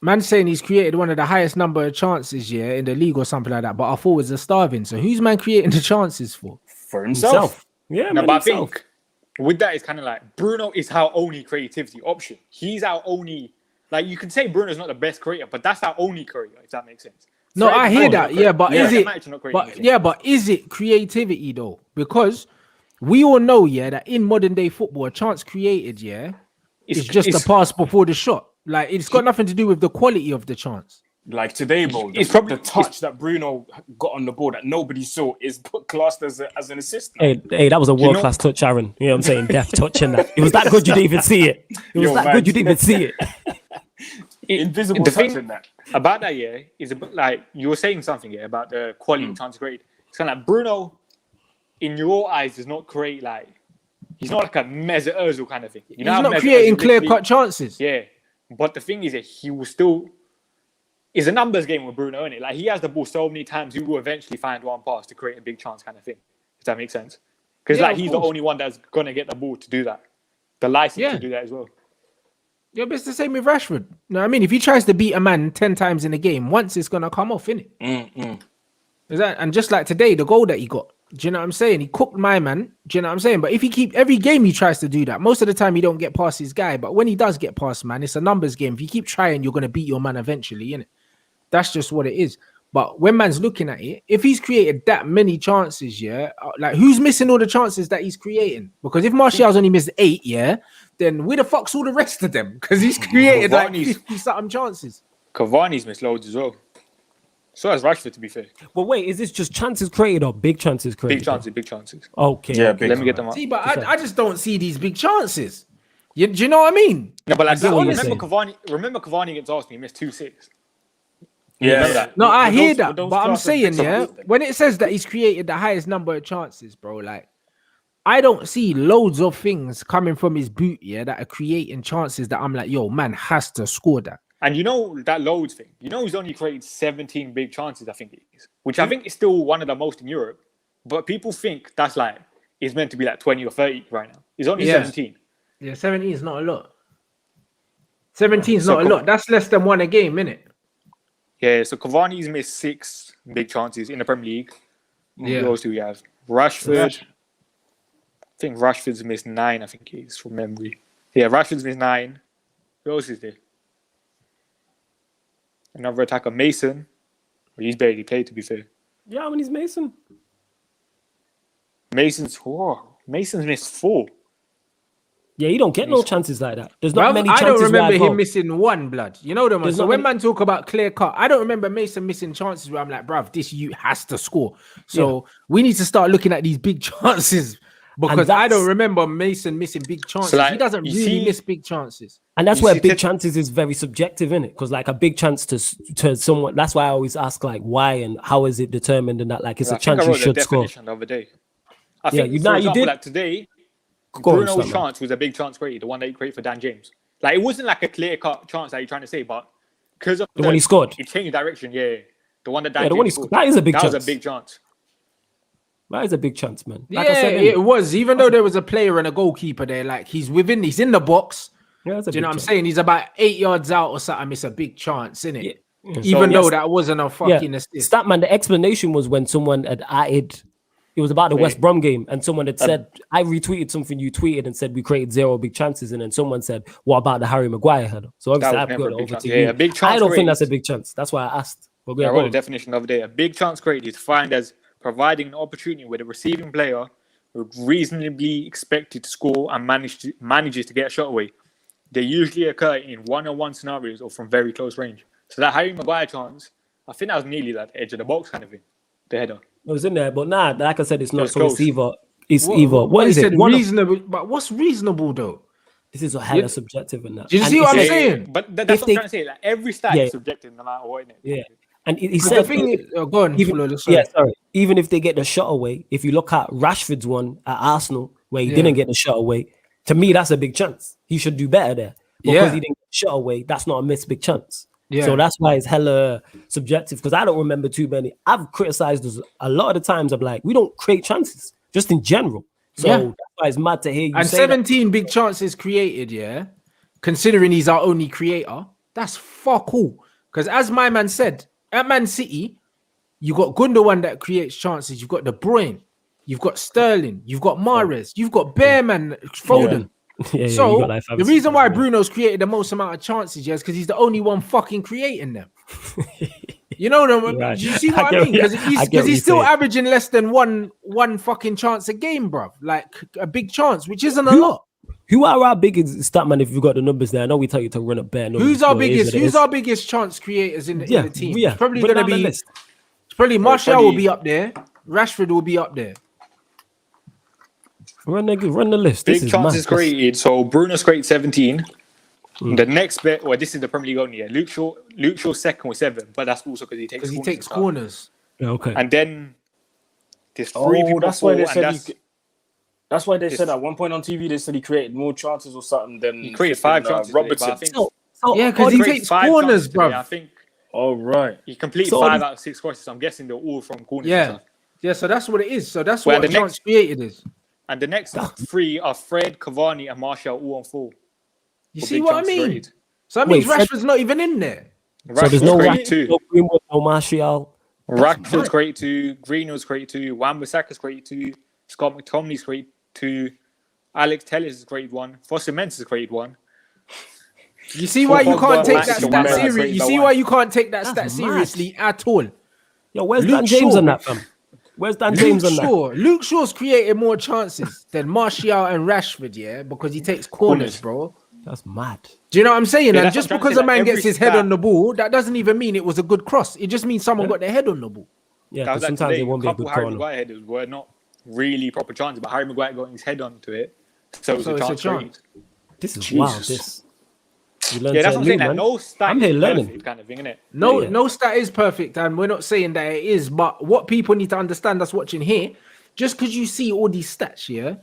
man saying he's created one of the highest number of chances, in the league or something like that, but our forwards are starving. So who's man creating the chances for? For himself. Yeah, No, man, but I himself. think with that, it's kind of like Bruno is our only creativity option. He's our only, like, you can say Bruno's not the best creator, but that's our only creator, if that makes sense. No, Fred I hear Matt's that. not creating. Yeah, but is Fred it? Matt's not creating But anything. yeah, but is it creativity though? Because we all know, that in modern day football, a chance created, it's just a pass before the shot. Like, it's got nothing to do with the quality of the chance. Like today, bro, It's probably- the touch that Bruno got on the ball that nobody saw is classed as an assist. now. Hey, that was a world class touch, Aaron. You know what I'm saying? Death touching that. It was that good you didn't even see it. It was that good you didn't even see it. Invisible the touch thing in that. about that, is about, like, you were saying something about the quality of chance created. It's kind of like Bruno, in your eyes, does not create like, he's not like a Mesut Ozil kind of thing. You know, He's how not Mesut creating Ozil clear literally- cut chances. Yeah, but the thing is that he will still. It's a numbers game with Bruno, isn't it? Like, he has the ball so many times, he will eventually find one pass to create a big chance kind of thing. Does that make sense? Because Yeah, he's of course. the only one that's gonna get the ball to do that, the license Yeah. to do that as well. Yeah, but it's the same with Rashford. You know what I mean? If he tries to beat a man 10 times in a game, once it's gonna come off, innit? Is that? And just like today, the goal that he got, do you know what I'm saying? He cooked my man. Do you know what I'm saying? But if he keep every game he tries to do that, most of the time he don't get past his guy. But when he does get past, man, it's a numbers game. If you keep trying, you're gonna beat your man eventually, innit? That's just what it is. But when man's looking at it, if he's created that many chances, like, who's missing all the chances that he's creating? Because if Martial's only missed 8, then where the fuck's all the rest of them? Because he's created like Cavani's- 50-something chances. Cavani's missed loads as well. So has Rashford, to be fair. But wait, is this just chances created or big chances created? Big chances. Okay. Yeah, okay. big. Let me get them up. See, but I just don't see these big chances. Do you know what I mean? No, but like, get what you're remember Cavani against Arsenal, he missed 2-6. Yeah, remember that? No, I But hear those- that, but those but I'm classes saying, pick up good. when it says that he's created the highest number of chances, bro, like, I don't see loads of things coming from his boot, that are creating chances that I'm like, yo, man has to score that. And you know that loads thing. You know he's only created 17 big chances, I think it is. Which I think is still one of the most in Europe. But people think that's like, it's meant to be like 20 or 30 right now. He's only 17. Yeah, 17 is not a lot. 17 is So not a lot. That's less than one a game, innit? Yeah, so Cavani's missed 6 big chances in the Premier League. Yeah. Who else do we have? Rashford. I think Rashford's missed 9, I think he is, from memory. Yeah, Rashford's missed 9. Who else is there? Another attacker, Mason. Well, he's barely played, to be fair. Yeah, when he's Mason. Mason's missed 4. Yeah, you don't get no chances like that. There's not Bruv, many I chances. don't remember where I him go. missing one, blood. You know them. There's So not when many- man talk about clear cut, I don't remember Mason missing chances where I'm like, bruv, this you has to score. So we need to start looking at these big chances because I don't remember Mason missing big chances. like, He doesn't you really see- miss big chances. And that's You where see big Ted- chances is very subjective, in it? Because like a big chance to someone, that's why I always ask like why and how is it determined, and that like it's I a think I chance you wrote the should score. definition the other day. I Yeah, think, you- for nah, you example, did. like today, Go on, Bruno's Statman. chance was a big chance created, the one that he created for Dan James. Like, it wasn't like a clear-cut chance that you're trying to say, but because of The one he scored. it changed direction, yeah. The one that Dan Yeah, the one he James scored. That is a big That chance. was a big chance. That is a big chance, man. Like I said, it was. Even though there was a player and a goalkeeper there, like he's in the box. Yeah, do you know what I'm saying? He's about 8 yards out or something. It's a big chance, isn't it? Yeah. Even though that wasn't a fucking assist. Statman, the explanation was when someone had added, it was about the West Brom game, and someone had said, I retweeted something you tweeted and said we created 0 big chances, and then someone said, what about the Harry Maguire header? So obviously I've got it over to you. A big chance I don't think that's a big chance. That's why I asked. I wrote the definition of the day. A big chance created is defined as providing an opportunity where the receiving player would reasonably expected to score and manages to get a shot away. They usually occur in one-on-one scenarios or from very close range. So that Harry Maguire chance, I think that was nearly that edge of the box kind of thing, the header. It was in there, but like I said, it's not. So it's either. What is it? Reasonable, but what's reasonable though? This is a hella subjective in that. Do you see what I'm saying? But that's what I'm trying to say. Like every stat is subjective, no matter what. Yeah. And he said, go on, even if they get the shot away, if you look at Rashford's one at Arsenal, where he didn't get the shot away, to me, that's a big chance. He should do better there. Because he didn't get the shot away, that's not a missed big chance. Yeah. So that's why it's hella subjective, because I don't remember too many. I've criticized us a lot of the times. I'm like, we don't create chances, just in general. So that's why it's mad to hear you say 17 big chances created, considering he's our only creator, that's fuck all. Because as my man said, at Man City, you got Gundogan that creates chances. You've got De Bruyne. You've got Sterling. You've got Mahrez. You've got Bearman, Foden. So the reason why Bruno's created the most amount of chances, is because he's the only one fucking creating them. You know them? Right. Do you see what I mean? Because he's still averaging less than one fucking chance a game, bruv. Like a big chance, which isn't a lot. Who are our biggest Statman? If you've got the numbers there, I know we tell you to run a bare numbers. Who's our biggest chance creators in the team? Yeah, it's probably gonna be. It's probably Martial will be up there. Rashford will be up there. Run the list. Big chances created. So Bruno's created 17. The next bit, this is the Premier League only. Luke Shaw's second with 7, but that's also because he takes corners. Yeah, okay. And then there's 3 people. That's why they said. That's why they said at one point on TV they said he created more chances or something than he created 5 chances. Robertson. Because he takes corners, bro. I think. Oh right. He completed 5 out of 6 crosses. I'm guessing they're all from corners. Yeah. So that's what it is. So that's what the chance created is. And the next 3 are Fred, Cavani, and Martial all on 4. You see what I mean? So that means Rashford's not even in there. So there's no Rashford, no Greenwood, no Martial. Rashford's great 2. Greenwood's great 2. Wan-Bissaka's great 2. Scott McTominay's great 2. Alex Telles is grade 1. Foster Mensah is grade 1. You see why you can't take that stat seriously? You see why you can't take that stat seriously at all? Yo, where's Dan James on that, fam? Where's Dan James on that? Luke Shaw's created more chances than Martial and Rashford, because he takes corners, bro. That's mad. Do you know what I'm saying? And just because a man gets his head on the ball, that doesn't even mean it was a good cross. It just means someone got their head on the ball. Yeah, because sometimes it won't be a good corner. Harry Maguire headers were not really proper chances, but Harry Maguire got his head onto it, so it's a chance. This is wild. This. That's what I'm saying. Like, no stat I'm here learning, kind of thing, innit? No stat is perfect, and we're not saying that it is. But what people need to understand, that's watching here, just because you see all these stats,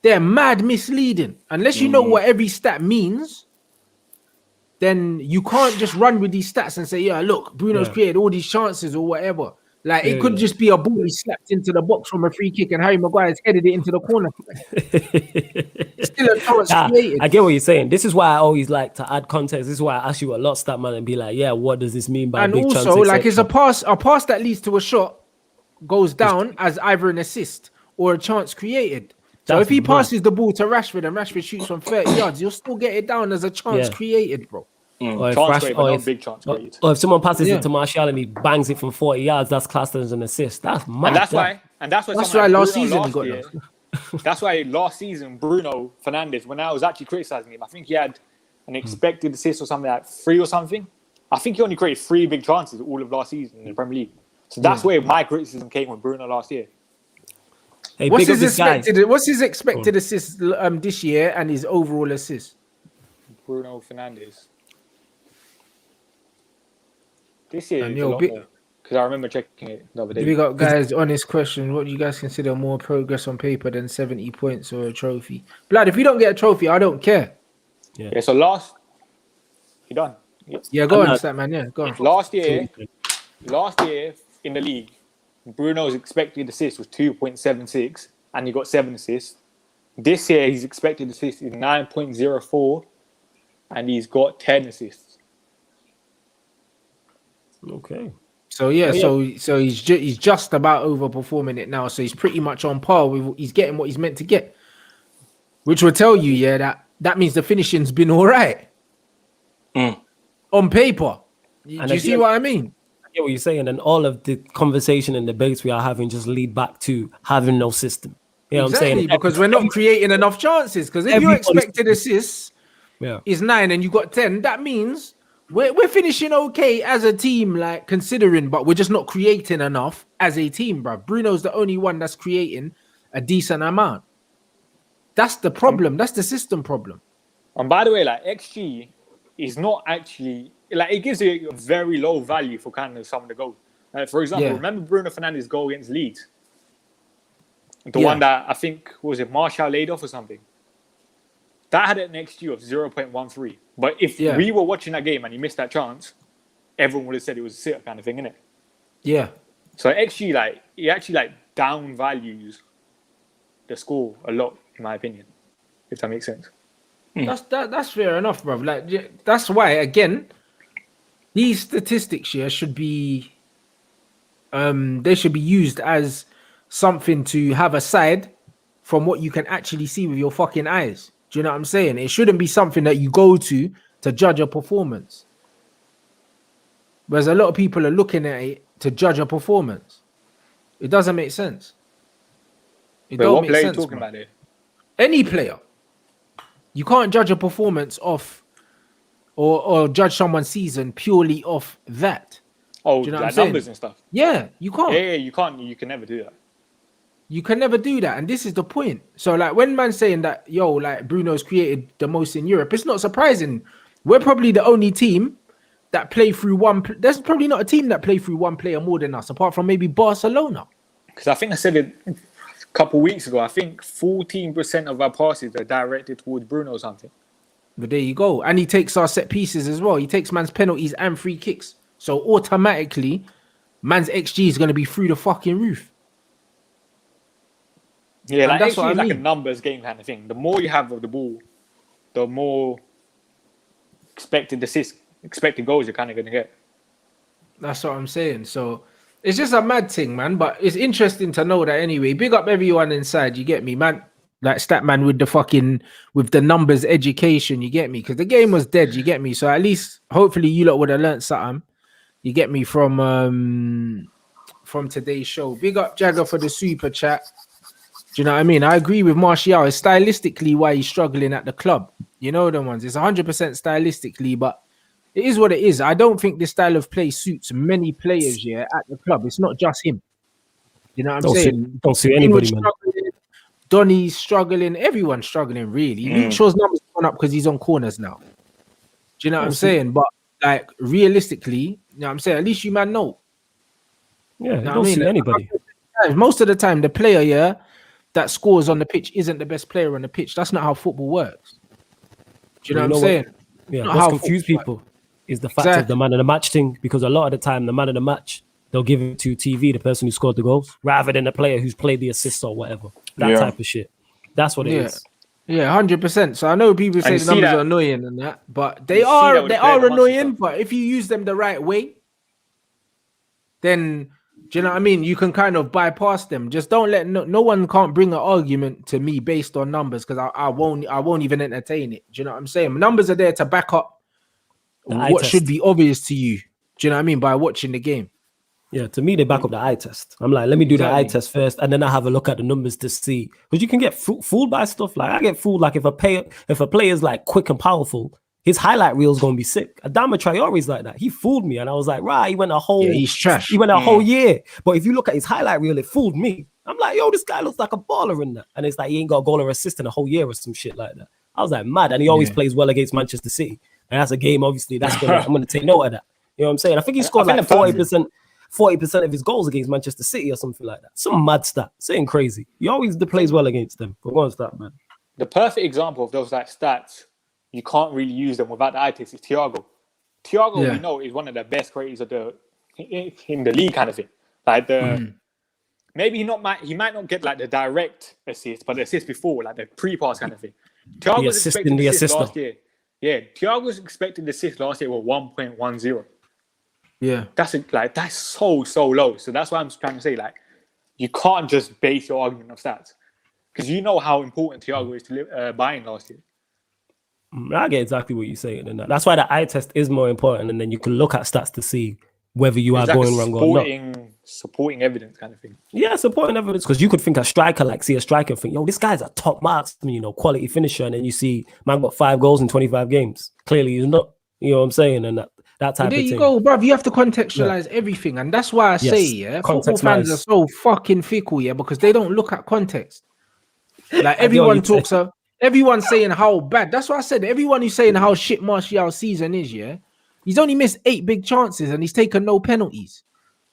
they're mad misleading. Unless you know what every stat means, then you can't just run with these stats and say, look, Bruno's created all these chances or whatever. Like, it could just be a ball he slapped into the box from a free kick and Harry Maguire's headed it into the corner. Still a chance created. I get what you're saying. This is why I always like to add context. This is why I ask you a lot, Statman, and be like, what does this mean by and big also, chance? like, it's a pass that leads to a shot goes down as either an assist or a chance created. So if he passes the ball to Rashford and Rashford shoots from 30 yards, you'll still get it down as a chance created, bro. Or if someone passes it to Martial and he bangs it from 40 yards, that's classed as an assist. That's mad. And that's why last season he got it. That's why last season Bruno Fernandes, when I was actually criticizing him, I think he had an expected assist or something like 3 or something. I think he only created 3 big chances all of last season in the Premier League. So that's where my criticism came with Bruno last year. Hey, what's his expected assist this year and his overall assist? Bruno Fernandes. This year, because I remember checking it the other day. We got guys honest question. What do you guys consider more progress on paper than 70 points or a trophy? Blood, if you don't get a trophy, I don't care. Yeah, so you done? Yeah, go on, Statman. Yeah, go on. Last year in the league, Bruno's expected assist was 2.76 and he got 7 assists. This year, his expected assist is 9.04 and he's got 10 assists. Okay. So so he's just about overperforming it now. So he's pretty much on par with. He's getting what he's meant to get, which will tell you, that means the finishing's been all right on paper. Do you see what I mean? I get what you're saying, and all of the conversation and debates we are having just lead back to having no system. You know what I'm saying? Because we're not creating enough chances. Because if your expected assists is 9 and you got 10, that means we're finishing okay as a team, like considering, but we're just not creating enough as a team, bro. Bruno's the only one that's creating a decent amount. That's the problem. That's the system problem. And by the way, like XG is not actually like it gives you a very low value for kind of some of the goals. For example, remember Bruno Fernandes' goal against Leeds? The one that I think was it Martial laid off or something. That had an XG of 0.13. But if we were watching that game and he missed that chance, everyone would have said it was a sitter kind of thing, innit? Yeah. So XG, like, it actually like down values the score a lot, in my opinion, if that makes sense. That's fair enough, bro. Like that's why again, these statistics here should be they should be used as something to have aside from what you can actually see with your fucking eyes. Do you know what I'm saying? It shouldn't be something that you go to judge a performance. Whereas a lot of people are looking at it to judge a performance. It doesn't make sense. But what player are you talking about here? Any player. You can't judge a performance off or judge someone's season purely off that. Oh, do you know like numbers and stuff. Yeah, you can't. Yeah, you can't. You can never do that. You can never do that, and this is the point. So, like, when man's saying that, like Bruno's created the most in Europe, it's not surprising. We're probably the only team that play through one. There's probably not a team that play through one player more than us, apart from maybe Barcelona. Because I think I said it a couple of weeks ago. I think 14% of our passes are directed towards Bruno or something. But there you go, and he takes our set pieces as well. He takes man's penalties and free kicks. So automatically, man's XG is going to be through the fucking roof. Yeah, like that's actually like a numbers game kind of thing. The more you have of the ball, the more expected goals you're kind of going to get. That's what I'm saying. So it's just a mad thing, man. But it's interesting to know that anyway. Big up everyone inside. You get me, man? Like Statman with the numbers education. You get me? Because the game was dead. You get me? So at least, hopefully, you lot would have learned something. You get me from today's show. Big up Jagger for the super chat. Do you know what I mean? I agree with Martial. It's stylistically why he's struggling at the club. You know the ones. It's 100% stylistically, but it is what it is. I don't think this style of play suits many players here at the club. It's not just him. You know what I'm saying? Don't suit anybody, man. Donny's struggling. Everyone's struggling, really. Luke Shaw's numbers gone up because he's on corners now. Do you know what I'm saying? But like realistically, you know what I'm saying? At least you man know. Yeah, you know don't suit anybody. Most of the time, the player that scores on the pitch isn't the best player on the pitch. That's not how football works. Do you know what I'm saying? What's confused people is the fact of the man of the match thing, because a lot of the time, the man of the match, they'll give it to TV, the person who scored the goals, rather than the player who's played the assists or whatever. That type of shit. That's what it is. Yeah, 100%. So I know people say the numbers are annoying and that, but they are annoying. But if you use them the right way, then do you know what I mean? You can kind of bypass them. Just don't let no one can't bring an argument to me based on numbers, because I won't even entertain it. Do you know what I'm saying? Numbers are there to back up what should be obvious to you. Do you know what I mean? By watching the game. Yeah, to me, they back up the eye test. I'm like, let me do the eye test first, and then I have a look at the numbers to see. Because you can get fooled by stuff. Like, I get fooled. Like, if a player is like quick and powerful, his highlight reel is going to be sick. Adama Traore's like that. He fooled me, and I was like, right, he went a whole... he's trash. He went a whole year. But if you look at his highlight reel, it fooled me. I'm like, yo, this guy looks like a baller in that. And it's like, he ain't got a goal or assist in a whole year or some shit like that. I was like, mad. And he always plays well against Manchester City. And that's a game, obviously, I'm going to take note of that. You know what I'm saying? I think he scored like 40% of his goals against Manchester City or something like that. Some mad stat. Saying crazy. He always plays well against them. But go on, start, man. The perfect example of those like stats, you can't really use them without the eye test, is Thiago. Thiago, we know, is one of the best creators of in the league kind of thing. Like maybe he might not get like the direct assist, but the assist before, like the pre-pass kind of thing. Thiago was expecting the assist last year. Yeah, Thiago was expecting the assist last year with 1.10. Yeah, that's so low. So that's why I'm trying to say, like, you can't just base your argument on stats, because you know how important Thiago is to Bayern last year. I get exactly what you're saying, and that's why the eye test is more important, and then you can look at stats to see whether you are going wrong or not. Supporting evidence kind of thing. Yeah, supporting evidence, because you could think a striker, and think, yo, this guy's a top marksman, quality finisher, and then you see man got 5 goals in 25 games. Clearly he's not. You know what I'm saying? And that type of thing. There you go, bruv. You have to contextualize everything, and that's why I say, football fans are so fucking fickle, because they don't look at context. Like everyone's saying how bad. That's what I said. Everyone who's saying how shit Martial's season is, he's only missed 8 big chances and he's taken no penalties.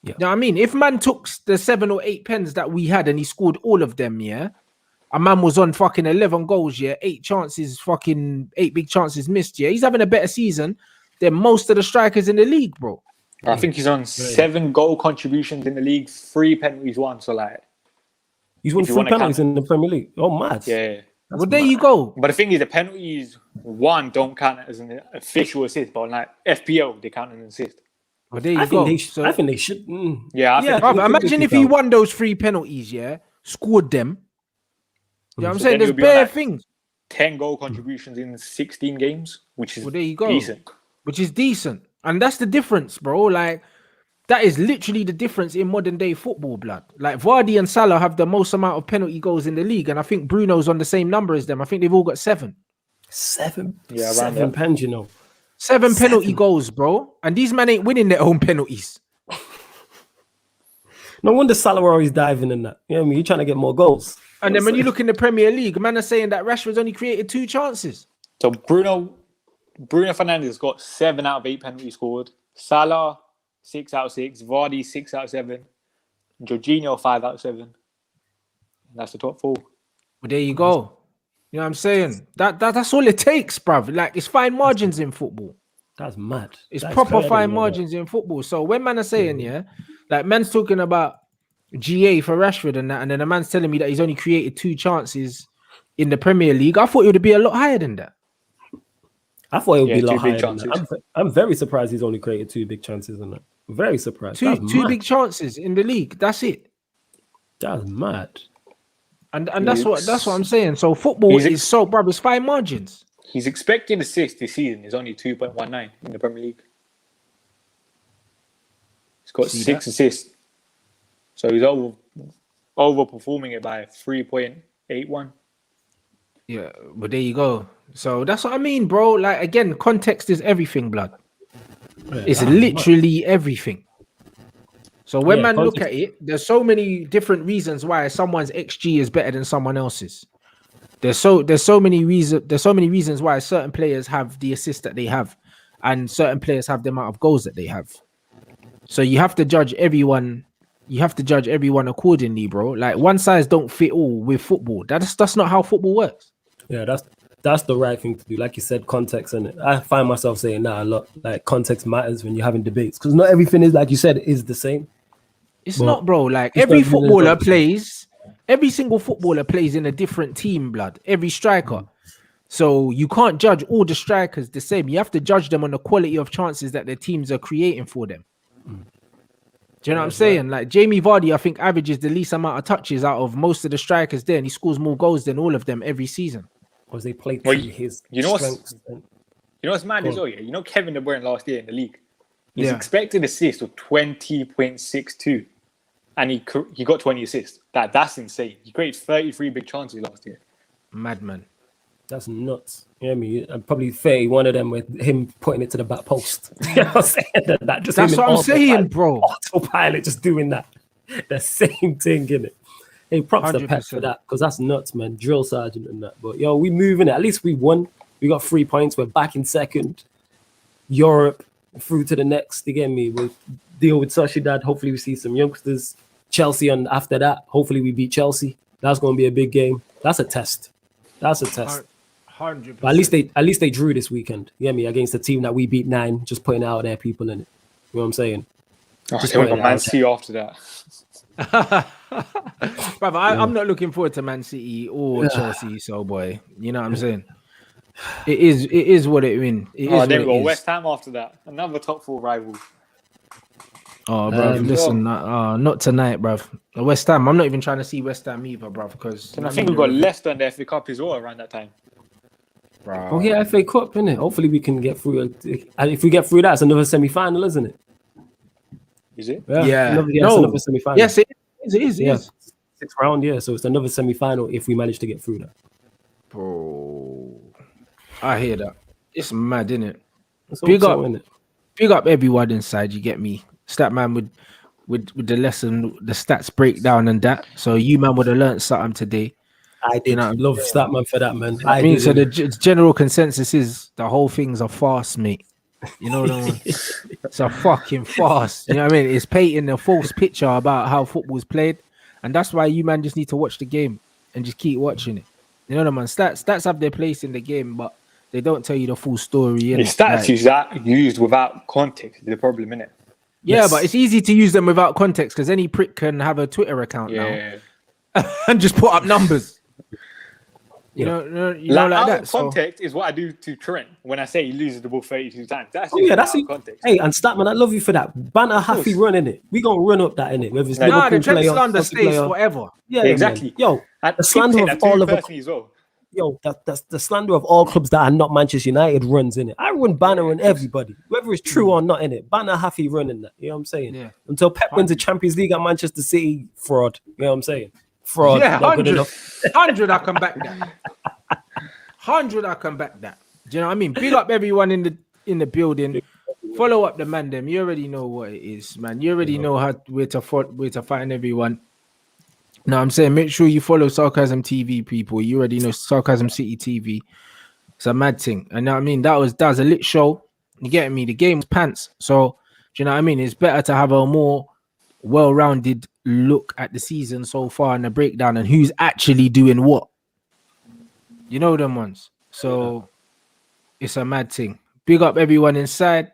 Yeah. You know what I mean? If man took the 7 or 8 pens that we had and he scored all of them, a man was on fucking 11 goals, 8 chances, fucking 8 big chances missed, he's having a better season than most of the strikers in the league, bro. I think he's on 7 goal contributions in the league, 3 penalties won. So like, he's won 3 penalties in the Premier League. Oh, mad. Yeah. Well, there you go. But the thing is, the penalties won don't count as an official assist, but like FPL, they count as an assist. Well, there you go. I think they should. Yeah. Imagine if he won those 3 penalties, scored them. You know what I'm saying? There's bare things. 10 goal contributions in 16 games, which is there you go. Decent. Which is decent. And that's the difference, bro. Like, that is literally the difference in modern day football, blood. Like, Vardy and Salah have the most amount of penalty goals in the league, and I think Bruno's on the same number as them. I think they've all got 7. 7? Yeah, 7 pens, 7 penalty goals, bro. And these men ain't winning their own penalties. No wonder Salah were always diving in that. You know what I mean? You're trying to get more goals. And then when you look in the Premier League, man are saying that Rashford's only created 2 chances. So Bruno Fernandes got 7 out of 8 penalties scored. Salah 6 out of 6. Vardy 6 out of 7. Jorginho 5 out of 7. And that's the top 4. Well, there you go. You know what I'm saying? That's all it takes, bruv. Like, it's fine margins in football. That's mad. It's proper fine margins in football. So when man are saying, like, man's talking about GA for Rashford and that, and then a man's telling me that he's only created 2 chances in the Premier League, I thought it would be a lot higher than that. I thought it would be a lot higher than that. I'm very surprised he's only created 2 big chances in that. Very surprised. 2 big chances in the league. That's it. That's mad. And that's what I'm saying. So football is so, bro, it's fine margins. His expected assist this season is only 2.19 in the Premier League. He's got 6 assists. So he's overperforming it by 3.81. Yeah, but there you go. So that's what I mean, bro. Like, again, context is everything, blood. It's literally everything. So when man look at it, there's so many different reasons why someone's XG is better than someone else's. There's so many reasons why certain players have the assist that they have, and certain players have the amount of goals that they have. So you have to judge everyone. You have to judge everyone accordingly, bro. Like, one size don't fit all with football. That's not how football works. Yeah, that's the right thing to do. Like you said, context, and I find myself saying that a lot. Like, context matters when you're having debates, because not everything is, like you said, is the same. It's not, bro. Like, every single footballer plays in a different team, blood. Every striker. So you can't judge all the strikers the same. You have to judge them on the quality of chances that their teams are creating for them. Do you know what I'm saying? Like, Jamie Vardy, I think, averages the least amount of touches out of most of the strikers there, and he scores more goals than all of them every season. Because they play through his strengths. You know what's mad as well? Yeah? You know Kevin De Bruyne last year in the league? His expected assist of 20.62. And he got 20 assists. That's insane. He created 33 big chances last year. Madman. That's nuts. You know what I mean? And probably 31 of them with him putting it to the back post. You know what I'm saying? That's what I'm saying, bro. Autopilot, just doing that. The same thing, innit? Hey, props 100%. To Pep for that, because that's nuts, man. Drill sergeant and that. But yo, we moving it. At least we won. We got 3 points. We're back in second. Europe through to the next. You get me? We'll deal with Sociedad. Hopefully we see some youngsters. Chelsea, and after that, hopefully we beat Chelsea. That's going to be a big game. That's a test. 100%. But at least they drew this weekend. You get me? Against a team that we beat 9, just putting out there people in it. You know what I'm saying? Just they went on Man City after that. Brother, I'm not looking forward to Man City or Chelsea. So, boy, you know what I'm saying? It is what it means. Then we got West Ham after that. Another top 4 rival. Oh, bruv, listen, not tonight, bruv. West Ham, I'm not even trying to see West Ham either, bruv, because... I think we've got Leicester in the FA Cup as well around that time. Bruh. Oh, yeah, FA Cup, innit? Hopefully we can get through. And if we get through that, it's another semi-final, isn't it? Is it? Yeah. It's another semi-final. Yes, it is. Yeah. 6th round, yeah. So it's another semi-final if we manage to get through that. Bro, I hear that. It's mad, innit? Innit? Big up everyone inside, you get me? Statman with the lesson, the stats breakdown and that. So you, man, would have learned something today. I did. Love Statman for that, man. So the general consensus is the whole thing's a farce, mate. You know what I mean? It's a fucking farce. You know what I mean? It's painting a false picture about how football's played. And that's why you, man, just need to watch the game and just keep watching it. You know what I mean? Stats have their place in the game, but they don't tell you the full story. Stats used without context is the problem, innit? Yeah, but it's easy to use them without context because any prick can have a Twitter account now and just put up numbers. You know, like that. Context is what I do to Trent when I say he loses the ball 32 times. That's context. Hey, and Statman, I love you for that. Banner happy run in it. We gonna run up that in it. Whether it's the Trent slander stays forever. Yeah, exactly. Man. Yo, the slander of all of as well. Yo, that's the slander of all clubs that are not Manchester United runs in it. I run Banner and everybody, whether it's true or not in it. Banner happy running that. You know what I'm saying? Yeah. Until Pep wins the Champions League at Manchester City, fraud. You know what I'm saying? Fraud. Yeah, 100. I come back that. 100. I come back that. Do you know what I mean? Big up everyone in the building. Follow up the man. Them. You already know what it is, man. You already know where to find everyone. No, I'm saying make sure you follow Sarcasm TV, people. You already know Sarcasm City TV. It's a mad thing. And you know what I mean? That was a lit show. You get me? The game was pants. So, do you know what I mean? It's better to have a more well-rounded look at the season so far and the breakdown and who's actually doing what. You know them ones. So, it's a mad thing. Big up everyone inside.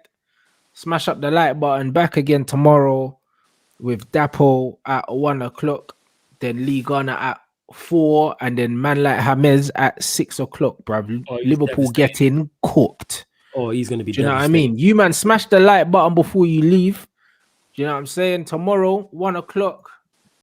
Smash up the like button. Back again tomorrow with Dapo at 1 o'clock. Then Lee Garner at 4, and then man like James at 6 o'clock, bruv. Liverpool getting cooked. Oh, he's gonna be. Do you know what I mean? You man, smash the like button before you leave. Do you know what I'm saying? Tomorrow, 1 o'clock.